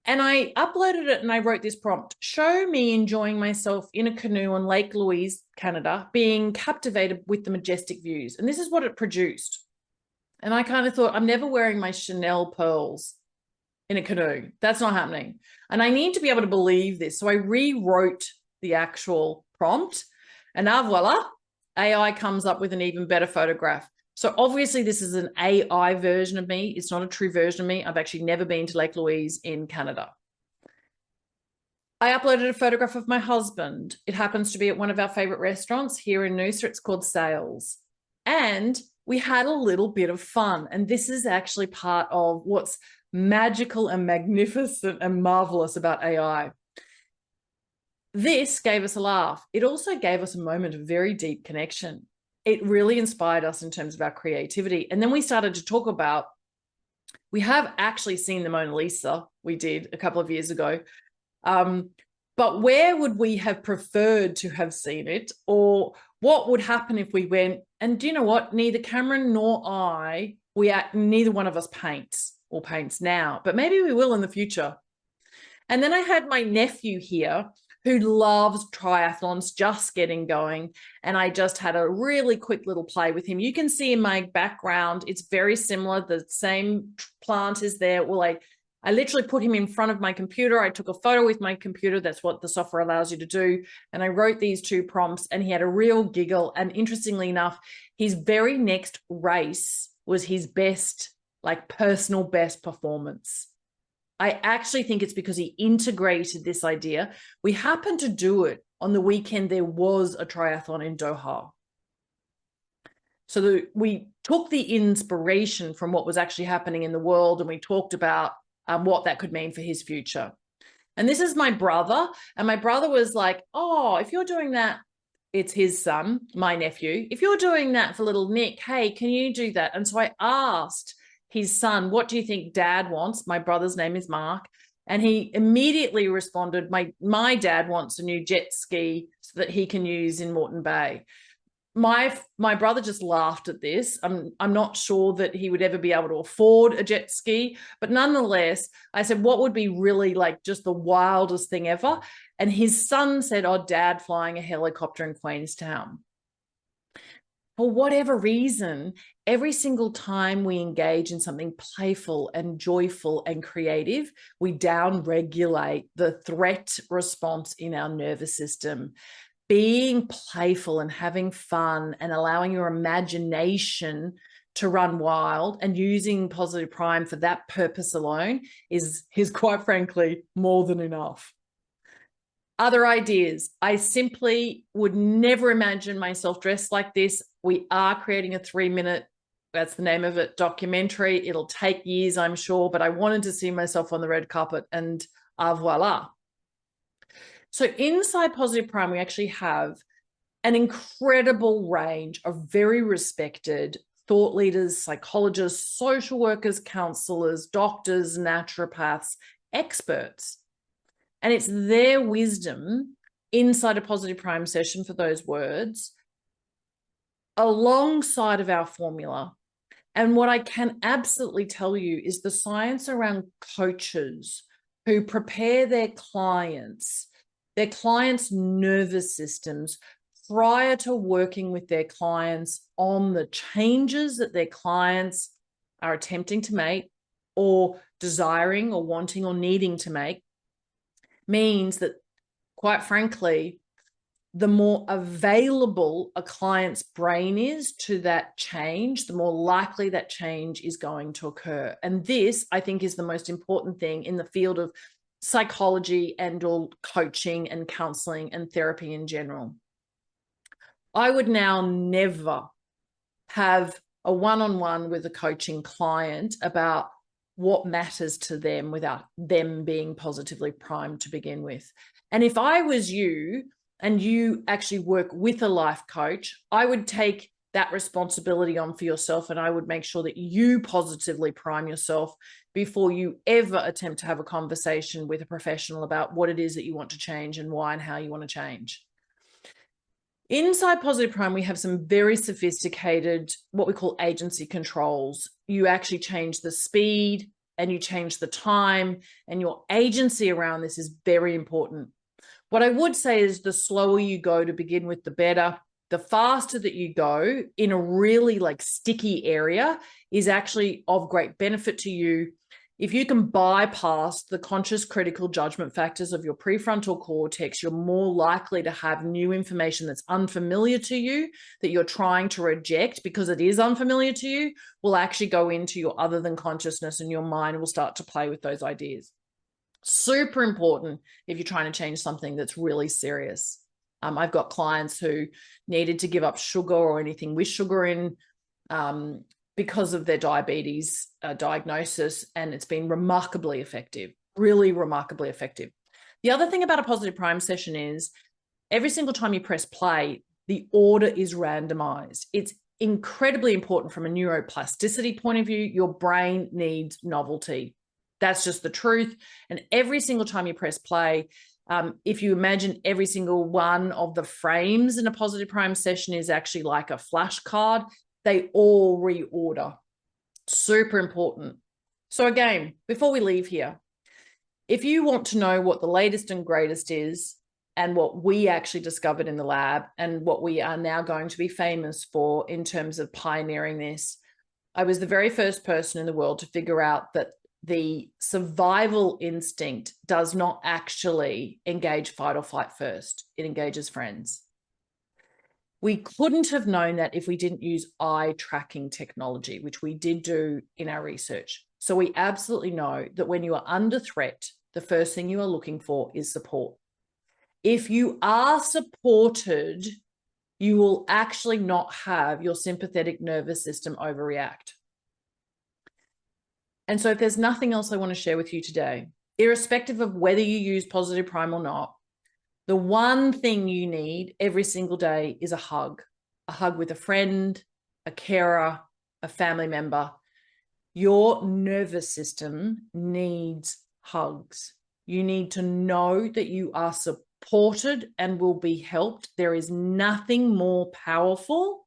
And I uploaded it and I wrote this prompt: show me enjoying myself in a canoe on Lake Louise, Canada, being captivated with the majestic views. And this is what it produced. And I kind of thought, I'm never wearing my Chanel pearls in a canoe. That's not happening. And I need to be able to believe this. So I rewrote the actual prompt, and voila, AI comes up with an even better photograph. So obviously this is an AI version of me. It's not a true version of me. I've actually never been to Lake Louise in Canada. I uploaded a photograph of my husband. It happens to be at one of our favorite restaurants here in Noosa. It's called Sales. And we had a little bit of fun. And this is actually part of what's magical and magnificent and marvelous about AI. This gave us a laugh. It also gave us a moment of very deep connection. It really inspired us in terms of our creativity. And then we started to talk about, we have actually seen the Mona Lisa, we did a couple of years ago. But where would we have preferred to have seen it? Or what would happen if we went, and do you know what? Neither Cameron nor I, neither one of us paints or paints now, but maybe we will in the future. And then I had my nephew here who loves triathlons, just getting going. And I just had a really quick little play with him. You can see in my background, it's very similar. The same plant is there. Well, I literally put him in front of my computer. I took a photo with my computer. That's what the software allows you to do. And I wrote these 2 prompts, and he had a real giggle. And interestingly enough, his very next race was his best, personal best performance. I actually think it's because he integrated this idea. We happened to do it on the weekend. There was a triathlon in Doha. So we took the inspiration from what was actually happening in the world, and we talked about what that could mean for his future. And this is my brother. And my brother was like, oh, if you're doing that, it's his son, my nephew. If you're doing that for little Nick, hey, can you do that? And so I asked his son, what do you think dad wants? My brother's name is Mark. And he immediately responded, my dad wants a new jet ski so that he can use in Moreton Bay. My brother just laughed at this. I'm not sure that he would ever be able to afford a jet ski, but nonetheless, I said, what would be really just the wildest thing ever? And his son said, oh, dad flying a helicopter in Queenstown. For whatever reason, every single time we engage in something playful and joyful and creative, we downregulate the threat response in our nervous system. being playful and having fun and allowing your imagination to run wild and using positive prime for that purpose alone is quite frankly more than enough. Other ideas. I simply would never imagine myself dressed like this. We are creating a 3-minute, that's the name of it, documentary. It'll take years, I'm sure, but I wanted to see myself on the red carpet, and voila. So inside Positive Prime, we actually have an incredible range of very respected thought leaders, psychologists, social workers, counselors, doctors, naturopaths, experts. And it's their wisdom inside a Positive Prime session, for those words, alongside of our formula. And what I can absolutely tell you is the science around coaches who prepare their clients' nervous systems prior to working with their clients on the changes that their clients are attempting to make or desiring or wanting or needing to make, means that, quite frankly, the more available a client's brain is to that change, the more likely that change is going to occur. And this, I think, is the most important thing in the field of psychology and or coaching and counseling and therapy in general. I would now never have a one-on-one with a coaching client about what matters to them without them being positively primed to begin with. And if I was you and you actually work with a life coach, I would take that responsibility on for yourself, and I would make sure that you positively prime yourself before you ever attempt to have a conversation with a professional about what it is that you want to change and why and how you want to change. Inside Positive Prime, we have some very sophisticated, what we call agency controls. You actually change the speed and you change the time, and your agency around this is very important. What I would say is the slower you go to begin with, the better. The faster that you go in a really sticky area is actually of great benefit to you. If you can bypass the conscious critical judgment factors of your prefrontal cortex, you're more likely to have new information that's unfamiliar to you, that you're trying to reject because it is unfamiliar to you, will actually go into your other than consciousness, and your mind will start to play with those ideas. Super important if you're trying to change something that's really serious. I've got clients who needed to give up sugar or anything with sugar in because of their diabetes diagnosis, and it's been remarkably effective, really remarkably effective. The other thing about a Positive Prime session is every single time you press play, the order is randomized. It's incredibly important from a neuroplasticity point of view. Your brain needs novelty. That's just the truth. And every single time you press play, if you imagine every single one of the frames in a Positive Prime session is actually like a flashcard, they all reorder. Super important. So again, before we leave here, if you want to know what the latest and greatest is and what we actually discovered in the lab and what we are now going to be famous for in terms of pioneering this, I was the very first person in the world to figure out that the survival instinct does not actually engage fight or flight first. It engages friends. We couldn't have known that if we didn't use eye tracking technology, which we did do in our research. So we absolutely know that when you are under threat, the first thing you are looking for is support. If you are supported, you will actually not have your sympathetic nervous system overreact. And so if there's nothing else I want to share with you today, irrespective of whether you use Positive Prime or not, the one thing you need every single day is a hug with a friend, a carer, a family member. Your nervous system needs hugs. You need to know that you are supported and will be helped. There is nothing more powerful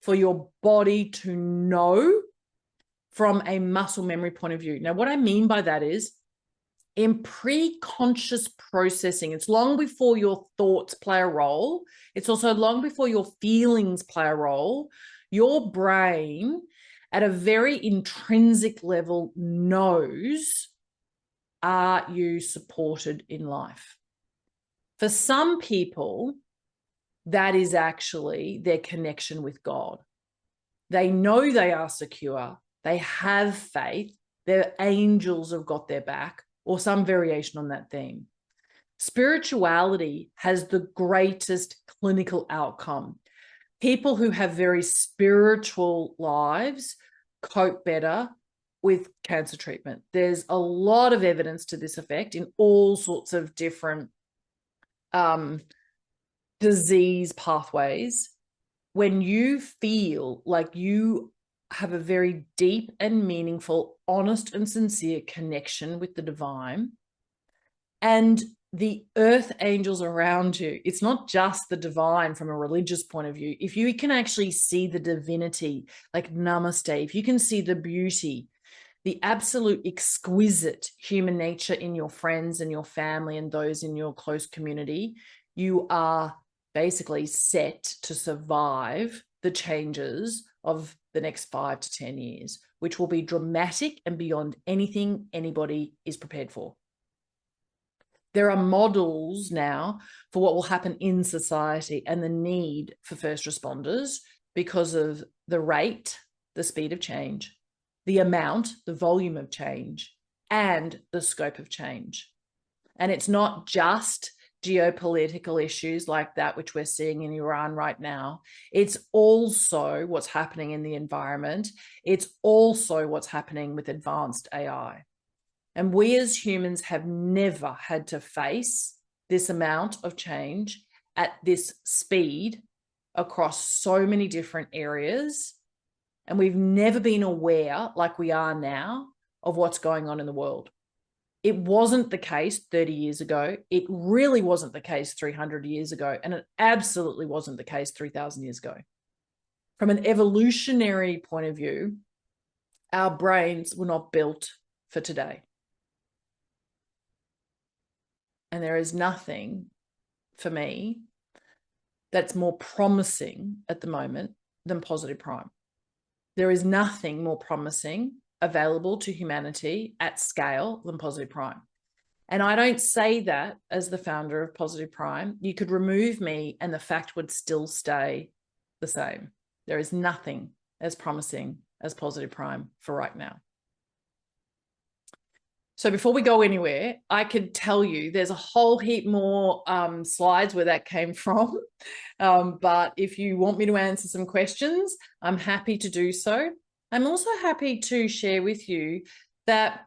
for your body to know from a muscle memory point of view. Now, what I mean by that is in pre-conscious processing, it's long before your thoughts play a role. It's also long before your feelings play a role. Your brain, at a very intrinsic level, knows, are you supported in life? For some people, that is actually their connection with God. They know they are secure. They have faith. Their angels have got their back, or some variation on that theme. Spirituality has the greatest clinical outcome. People who have very spiritual lives cope better with cancer treatment. There's a lot of evidence to this effect in all sorts of different disease pathways. When you feel like you have a very deep and meaningful, honest and sincere connection with the divine and the earth angels around you, it's not just the divine from a religious point of view. If you can actually see the divinity, like namaste, if you can see the beauty, the absolute exquisite human nature in your friends and your family and those in your close community, you are basically set to survive the changes of the next 5 to 10 years, which will be dramatic and beyond anything anybody is prepared for. There are models now for what will happen in society and the need for first responders because of the rate, the speed of change, the amount, the volume of change, and the scope of change. And it's not just geopolitical issues like that, which we're seeing in Iran right now. It's also what's happening in the environment. It's also what's happening with advanced AI. And we as humans have never had to face this amount of change at this speed across so many different areas. And we've never been aware, like we are now, of what's going on in the world. It wasn't the case 30 years ago. It really wasn't the case 300 years ago. And it absolutely wasn't the case 3,000 years ago. From an evolutionary point of view, our brains were not built for today. And there is nothing for me that's more promising at the moment than positive prime. There is nothing more promising available to humanity at scale than positive prime. And I don't say that as the founder of Positive Prime. You could remove me and the fact would still stay the same. There is nothing as promising as Positive Prime for right now. So before we go anywhere, I could tell you there's a whole heap more slides where that came from. But if you want me to answer some questions, I'm happy to do so. I'm also happy to share with you that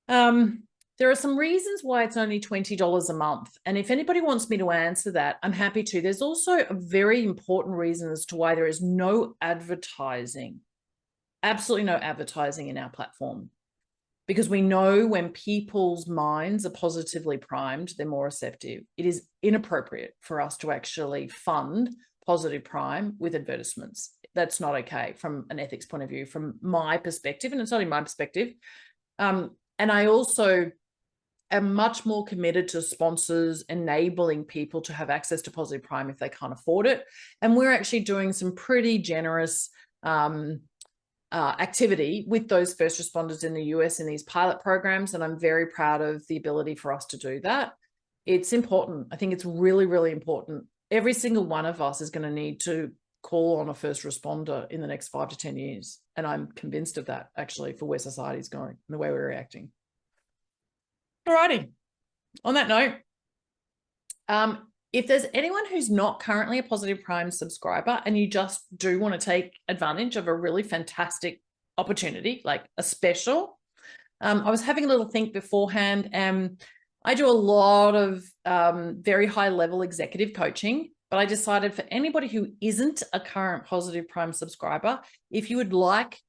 there are some reasons why it's only $20 a month. And if anybody wants me to answer that, I'm happy to. There's also a very important reason as to why there is no advertising, absolutely no advertising in our platform. Because we know when people's minds are positively primed, they're more receptive. It is inappropriate for us to actually fund Positive Prime with advertisements. That's not okay from an ethics point of view, from my perspective, and it's not in my perspective. And I also am much more committed to sponsors enabling people to have access to Positive Prime if they can't afford it. And we're actually doing some pretty generous activity with those first responders in the US in these pilot programs. And I'm very proud of the ability for us to do that. It's important. I think it's really, really important. Every single one of us is going to need to call on a first responder in the next 5 to 10 years. And I'm convinced of that, actually, for where society is going and the way we're reacting. All righty. On that note, if there's anyone who's not currently a Positive Prime subscriber and you just do want to take advantage of a really fantastic opportunity, like a special, I was having a little think beforehand, and I do a lot of very high level executive coaching, but I decided for anybody who isn't a current Positive Prime subscriber, if you would like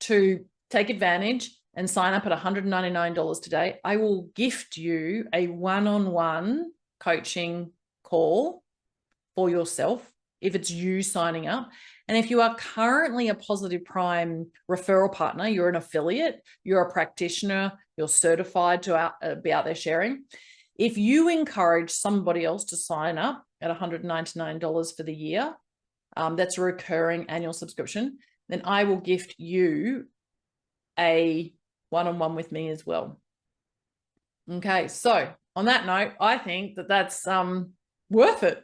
to take advantage and sign up at $199 today, I will gift you a one-on-one coaching call for yourself if it's you signing up. And if you are currently a Positive Prime referral partner, you're an affiliate, you're a practitioner, you're certified to be out there sharing. If you encourage somebody else to sign up at $199 for the year, that's a recurring annual subscription, then I will gift you a one-on-one with me as well. Okay, so on that note, I think that that's worth it.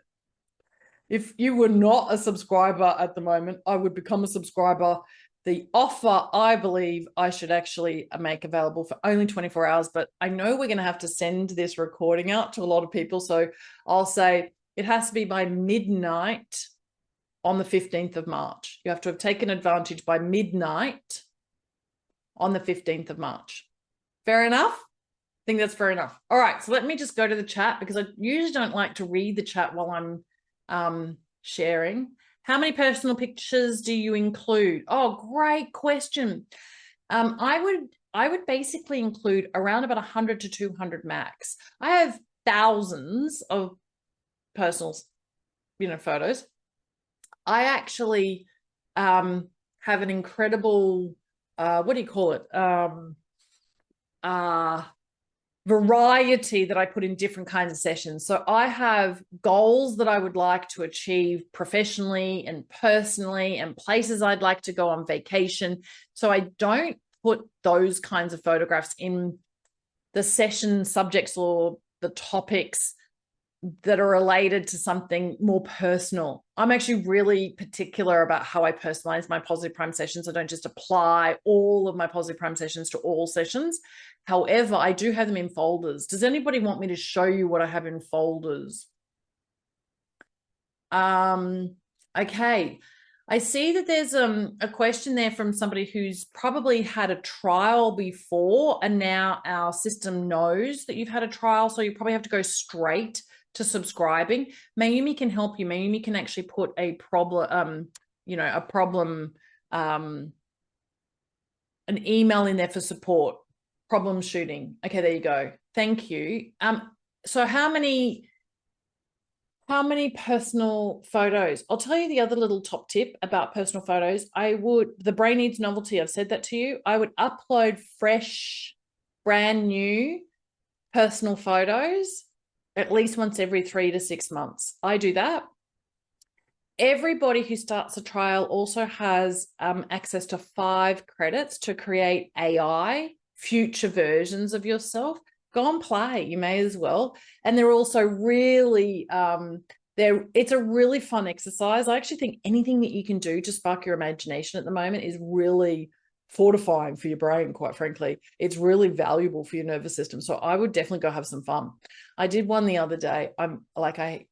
If you were not a subscriber at the moment, I would become a subscriber. The offer, I believe, I should actually make available for only 24 hours, but I know we're going to have to send this recording out to a lot of people. So I'll say it has to be by midnight on the 15th of March. You have to have taken advantage by midnight on the 15th of March. Fair enough? I think that's fair enough. All right, so let me just go to the chat because I usually don't like to read the chat while I'm sharing. How many personal pictures do you include? Oh, great question. I would basically include around about 100 to 200 max. I have thousands of personal, photos. I actually have an incredible, what do you call it? Variety that I put in different kinds of sessions. So I have goals that I would like to achieve professionally and personally, and places I'd like to go on vacation. So I don't put those kinds of photographs in the session subjects or the topics that are related to something more personal. I'm actually really particular about how I personalize my positive prime sessions. I don't just apply all of my positive prime sessions to all sessions. However, I do have them in folders. Does anybody want me to show you what I have in folders? Okay. I see that there's a question there from somebody who's probably had a trial before, and now our system knows that you've had a trial, so you probably have to go straight to subscribing. Mayumi can help you. Mayumi can actually put a problem, an email in there for support. Problem shooting. Okay, there you go. Thank you. So how many personal photos? I'll tell you the other little top tip about personal photos. The brain needs novelty. I've said that to you. I would upload fresh, brand new personal photos at least once every 3 to 6 months. I do that. Everybody who starts a trial also has access to 5 credits to create AI, future versions of yourself. Go and play. You may as well. And they're also really, it's a really fun exercise. I actually think anything that you can do to spark your imagination at the moment is really fortifying for your brain, quite frankly. It's really valuable for your nervous system. So I would definitely go have some fun. I did one the other day. Should I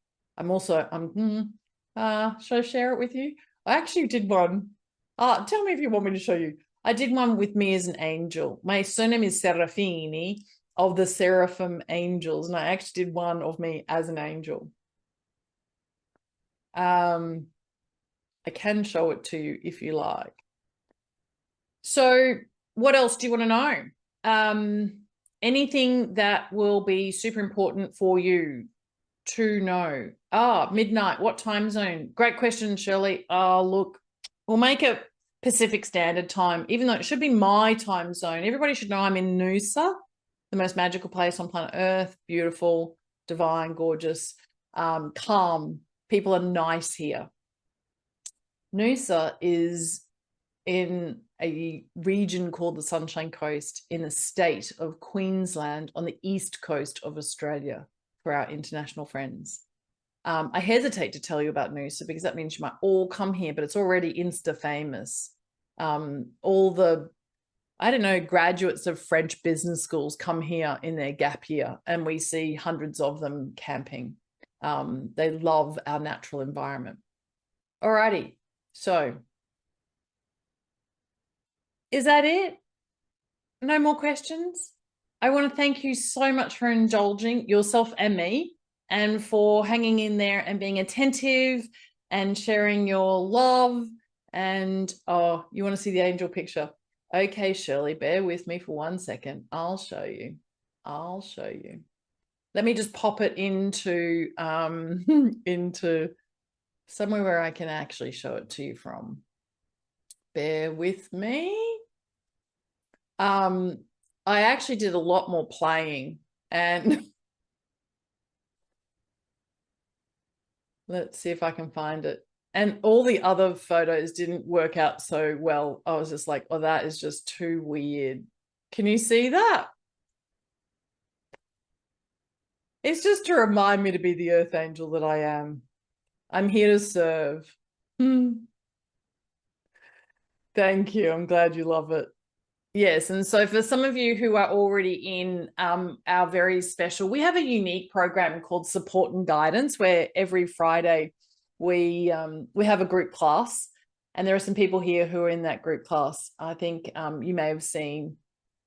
share it with you? I actually did one. Tell me if you want me to show you. I did one with me as an angel. My surname is Serafini, of the Seraphim Angels, and I actually did one of me as an angel. I can show it to you if you like. So what else do you want to know? Anything that will be super important for you to know? Midnight, what time zone? Great question, Shirley. Look, we'll make it Pacific Standard Time, even though it should be my time zone. Everybody should know I'm in Noosa, the most magical place on planet Earth. Beautiful, divine, gorgeous, calm. People are nice here. Noosa is in a region called the Sunshine Coast in the state of Queensland on the east coast of Australia for our international friends. I hesitate to tell you about Noosa because that means you might all come here, but it's already Insta famous. All the, I don't know, graduates of French business schools come here in their gap year, and we see hundreds of them camping. They love our natural environment. Alrighty, so is that it? No more questions? I want to thank you so much for indulging yourself and me, and for hanging in there and being attentive and sharing your love. And you want to see the angel picture? Okay, Shirley, bear with me for 1 second. I'll show you. Let me just pop it into into somewhere where I can actually show it to you from. Bear with me. I actually did a lot more playing, and let's see if I can find it. And all the other photos didn't work out so well. I was just like, oh, that is just too weird. Can you see that? It's just to remind me to be the earth angel that I am. I'm here to serve. Thank you. I'm glad you love it. Yes, and so for some of you who are already in our very special, we have a unique program called Support and Guidance, where every Friday we have a group class, and there are some people here who are in that group class. I think you may have seen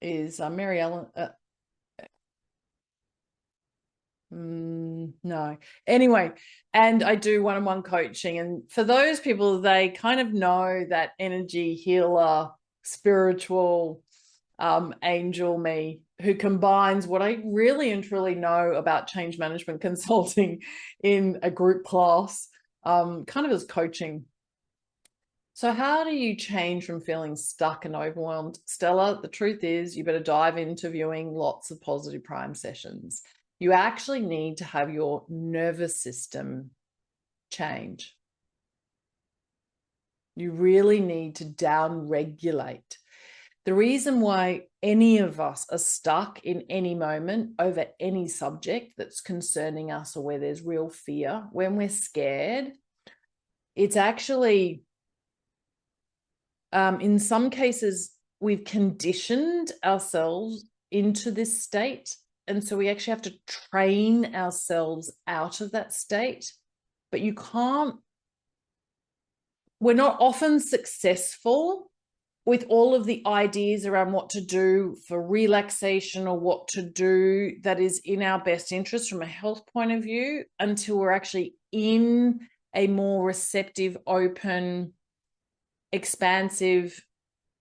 is Mary Ellen. No. Anyway, and I do one-on-one coaching, and for those people, they kind of know that energy healer, spiritual angel me, who combines what I really and truly know about change management consulting in a group class, kind of as coaching. So how do you change from feeling stuck and overwhelmed? Stella, the truth is you better dive into viewing lots of positive prime sessions. You actually need to have your nervous system change. You really need to down regulate. The reason why any of us are stuck in any moment over any subject that's concerning us or where there's real fear, when we're scared, it's actually, in some cases, we've conditioned ourselves into this state. And so we actually have to train ourselves out of that state. But you can't, we're not often successful with all of the ideas around what to do for relaxation or what to do that is in our best interest from a health point of view until we're actually in a more receptive, open, expansive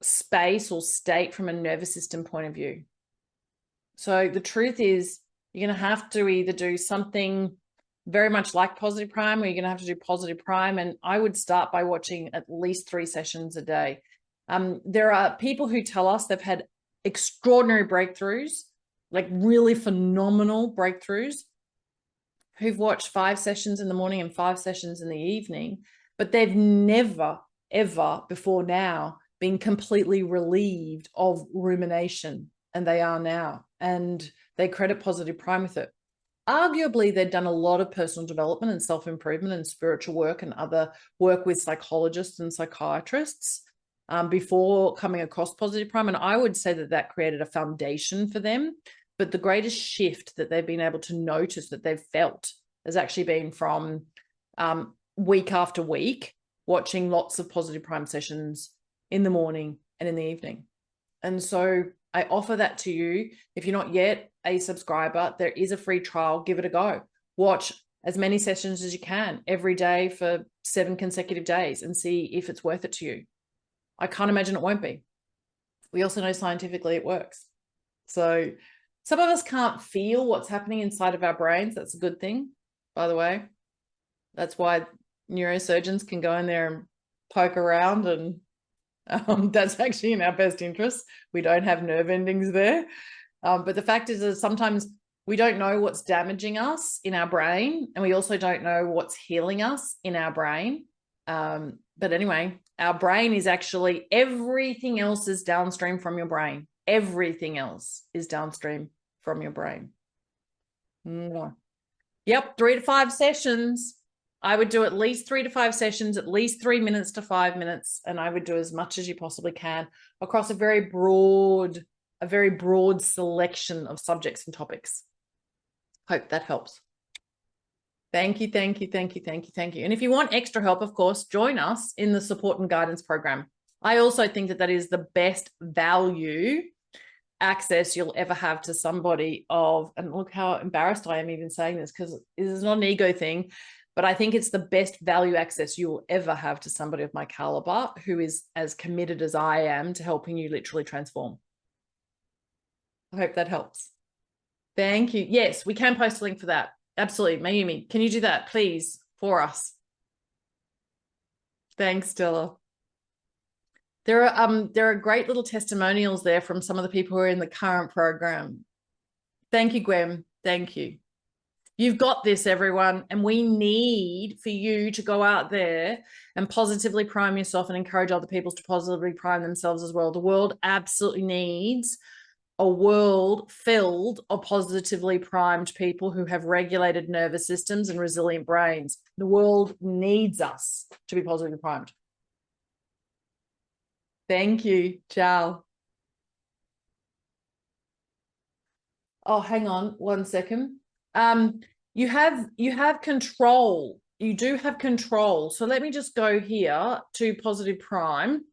space or state from a nervous system point of view. So the truth is you're going to have to either do something very much like positive prime, or you're going to have to do positive prime. And I would start by watching at least 3 sessions a day. There are people who tell us they've had extraordinary breakthroughs, like really phenomenal breakthroughs, who've watched 5 sessions in the morning and 5 sessions in the evening, but they've never, ever before now been completely relieved of rumination, and they are now. And they credit positive prime with it. Arguably, they've done a lot of personal development and self-improvement and spiritual work and other work with psychologists and psychiatrists before coming across positive prime. And I would say that that created a foundation for them. But the greatest shift that they've been able to notice that they've felt has actually been from week after week, watching lots of positive prime sessions in the morning and in the evening. And so I offer that to you. If you're not yet a subscriber, there is a free trial. Give it a go. Watch as many sessions as you can every day for 7 consecutive days and see if it's worth it to you. I can't imagine it won't be. We also know scientifically it works. So some of us can't feel what's happening inside of our brains. That's a good thing, by the way. That's why neurosurgeons can go in there and poke around, and that's actually in our best interest. We don't have nerve endings there. But the fact is that sometimes we don't know what's damaging us in our brain, and we also don't know what's healing us in our brain. But anyway, our brain is actually, everything else is downstream from your brain. Everything else is downstream from your brain. Yep, 3 to 5 sessions. I would do at least 3 to 5 sessions, at least 3 minutes to 5 minutes, and I would do as much as you possibly can across a very broad selection of subjects and topics. Hope that helps. Thank you, thank you, thank you, thank you, thank you. And if you want extra help, of course, join us in the support and guidance program. I also think that that is the best value access you'll ever have to somebody of, and look how embarrassed I am even saying this, because this is not an ego thing, but I think it's the best value access you will ever have to somebody of my caliber who is as committed as I am to helping you literally transform. I hope that helps. Thank you. Yes, we can post a link for that. Absolutely. Mayumi, can you do that, please, for us? Thanks, Stella. There are great little testimonials there from some of the people who are in the current program. Thank you, Gwen. Thank you. You've got this, everyone, and we need for you to go out there and positively prime yourself and encourage other people to positively prime themselves as well. The world absolutely needs a world filled of positively primed people who have regulated nervous systems and resilient brains. The world needs us to be positively primed. Thank you. Ciao. Oh, hang on 1 second. You have control. You do have control. So let me just go here to positive prime.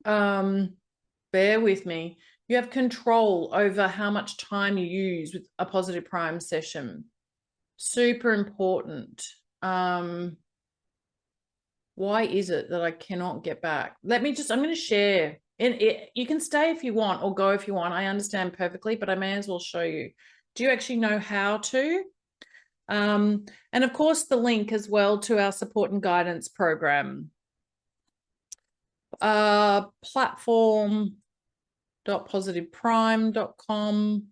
Bear with me. You have control over how much time you use with a positive prime session. Super important. Why is it that I cannot get back? I'm going to share. You can stay if you want or go if you want. I understand perfectly, but I may as well show you. Do you actually know how to? And of course, the link as well to our support and guidance program. Platform.positiveprime.com.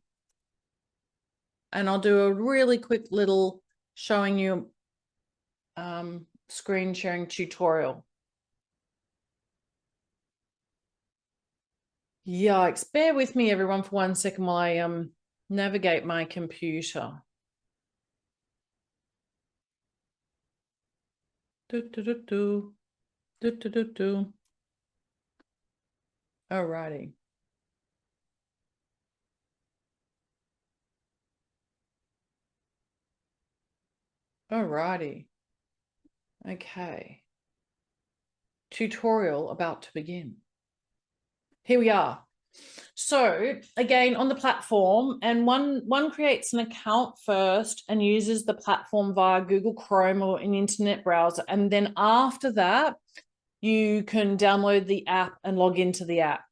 And I'll do a really quick little showing you screen sharing tutorial. Yikes. Bear with me, everyone, for 1 second while I navigate my computer. Alrighty. Alrighty. Okay. Tutorial about to begin. Here we are. So again, on the platform, and one creates an account first and uses the platform via Google Chrome or an internet browser. And then after that, you can download the app and log into the app.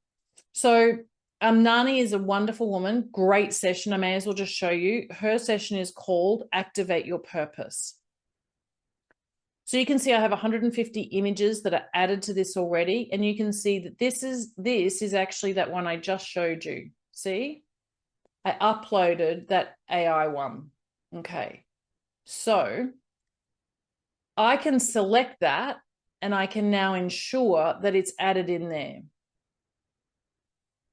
So Nani is a wonderful woman, great session. I may as well just show you. Her session is called Activate Your Purpose. So you can see I have 150 images that are added to this already. And you can see that this is actually that one I just showed you. See? I uploaded that AI one. Okay. So I can select that and I can now ensure that it's added in there.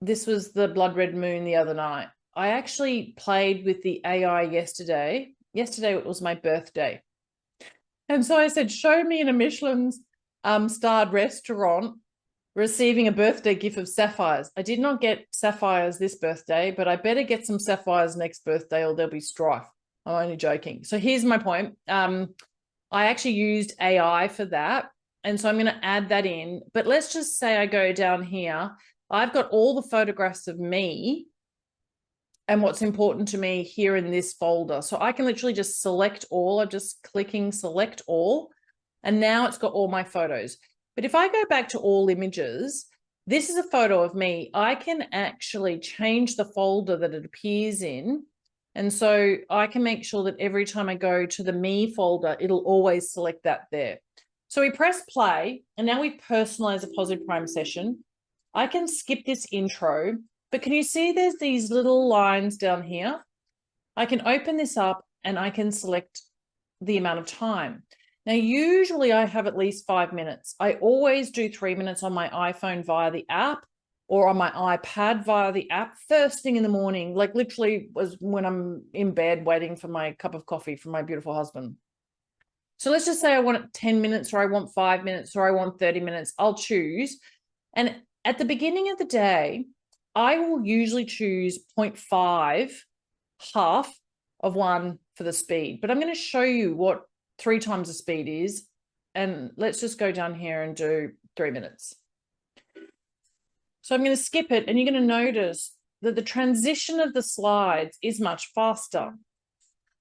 This was the blood red moon the other night. I actually played with the AI yesterday. Yesterday it was my birthday. And so I said, show me in a Michelin starred restaurant receiving a birthday gift of sapphires. I did not get sapphires this birthday, but I better get some sapphires next birthday or there'll be strife. I'm only joking. So here's my point. I actually used AI for that. And so I'm going to add that in. But let's just say I go down here. I've got all the photographs of me and what's important to me here in this folder. So I can literally just select all. I'm just clicking select all. And now it's got all my photos. But if I go back to all images, this is a photo of me. I can actually change the folder that it appears in. And so I can make sure that every time I go to the me folder, it'll always select that there. So we press play, and now we personalize a positive prime session. I can skip this intro, but can you see there's these little lines down here? I can open this up and I can select the amount of time. Now, usually I have at least 5 minutes. I always do 3 minutes on my iPhone via the app or on my iPad via the app first thing in the morning, like literally was when I'm in bed waiting for my cup of coffee from my beautiful husband. So let's just say I want 10 minutes or I want 5 minutes or I want 30 minutes. I'll choose. And at the beginning of the day, I will usually choose 0.5, half of one for the speed. But I'm going to show you what 3 times the speed is. And let's just go down here and do 3 minutes. So I'm going to skip it, and you're going to notice that the transition of the slides is much faster.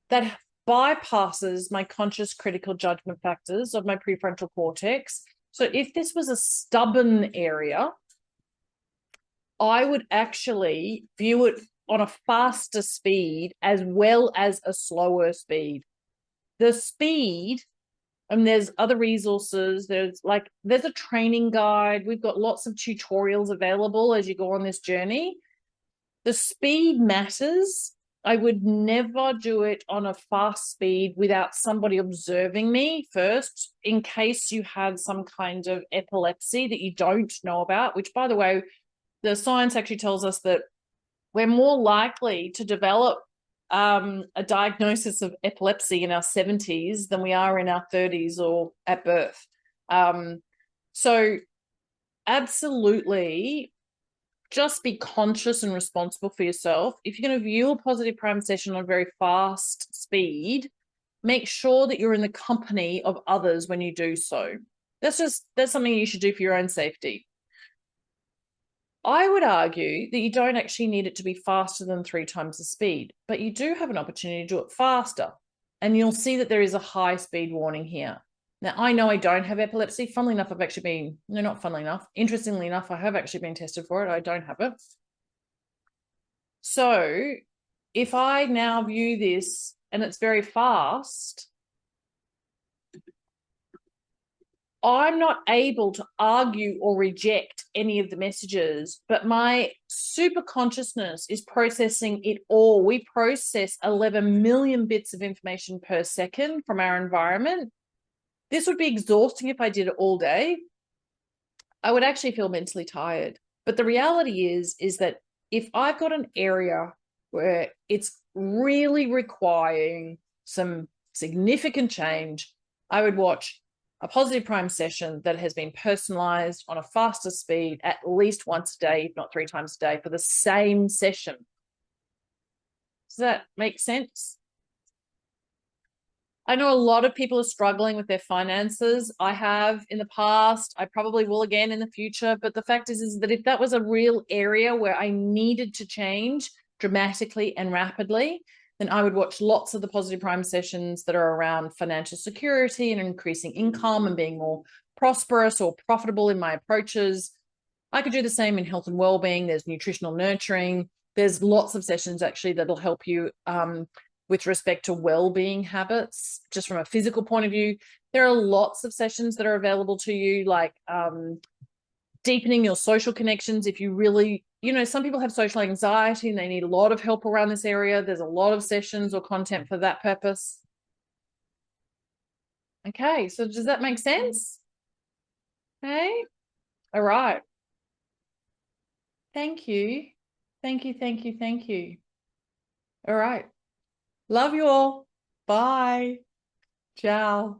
That bypasses my conscious critical judgment factors of my prefrontal cortex. So if this was a stubborn area, I would actually view it on a faster speed as well as a slower speed. The speed, and there's other resources, there's a training guide. We've got lots of tutorials available as you go on this journey. The speed matters. I would never do it on a fast speed without somebody observing me first, in case you have some kind of epilepsy that you don't know about, which, by the way, the science actually tells us that we're more likely to develop a diagnosis of epilepsy in our 70s than we are in our 30s or at birth. So absolutely just be conscious and responsible for yourself. If you're going to view a positive prime session on very fast speed, make sure that you're in the company of others when you do so. That's something you should do for your own safety. I would argue that you don't actually need it to be faster than 3 times the speed, but you do have an opportunity to do it faster. And you'll see that there is a high speed warning here. Now, I know I don't have epilepsy. Funnily enough, I've actually been, no, not funnily enough, interestingly enough, I have actually been tested for it. I don't have it. So if I now view this and it's very fast, I'm not able to argue or reject any of the messages, but my super consciousness is processing it all. We process 11 million bits of information per second from our environment. This would be exhausting if I did it all day. I would actually feel mentally tired. But the reality is that if I've got an area where it's really requiring some significant change, I would watch a positive prime session that has been personalized on a faster speed at least once a day, if not 3 times a day, for the same session. Does that make sense? I know a lot of people are struggling with their finances. I have in the past, I probably will again in the future. But the fact is that if that was a real area where I needed to change dramatically and rapidly, then I would watch lots of the positive prime sessions that are around financial security and increasing income and being more prosperous or profitable in my approaches. I could do the same in health and well-being. There's nutritional nurturing. There's lots of sessions actually that'll help you with respect to well-being habits, just from a physical point of view. There are lots of sessions that are available to you, like deepening your social connections. If you really, some people have social anxiety and they need a lot of help around this area. There's a lot of sessions or content for that purpose. Okay, so does that make sense? Okay, all right. Thank you. Thank you, thank you, thank you. All right. Love you all. Bye. Ciao.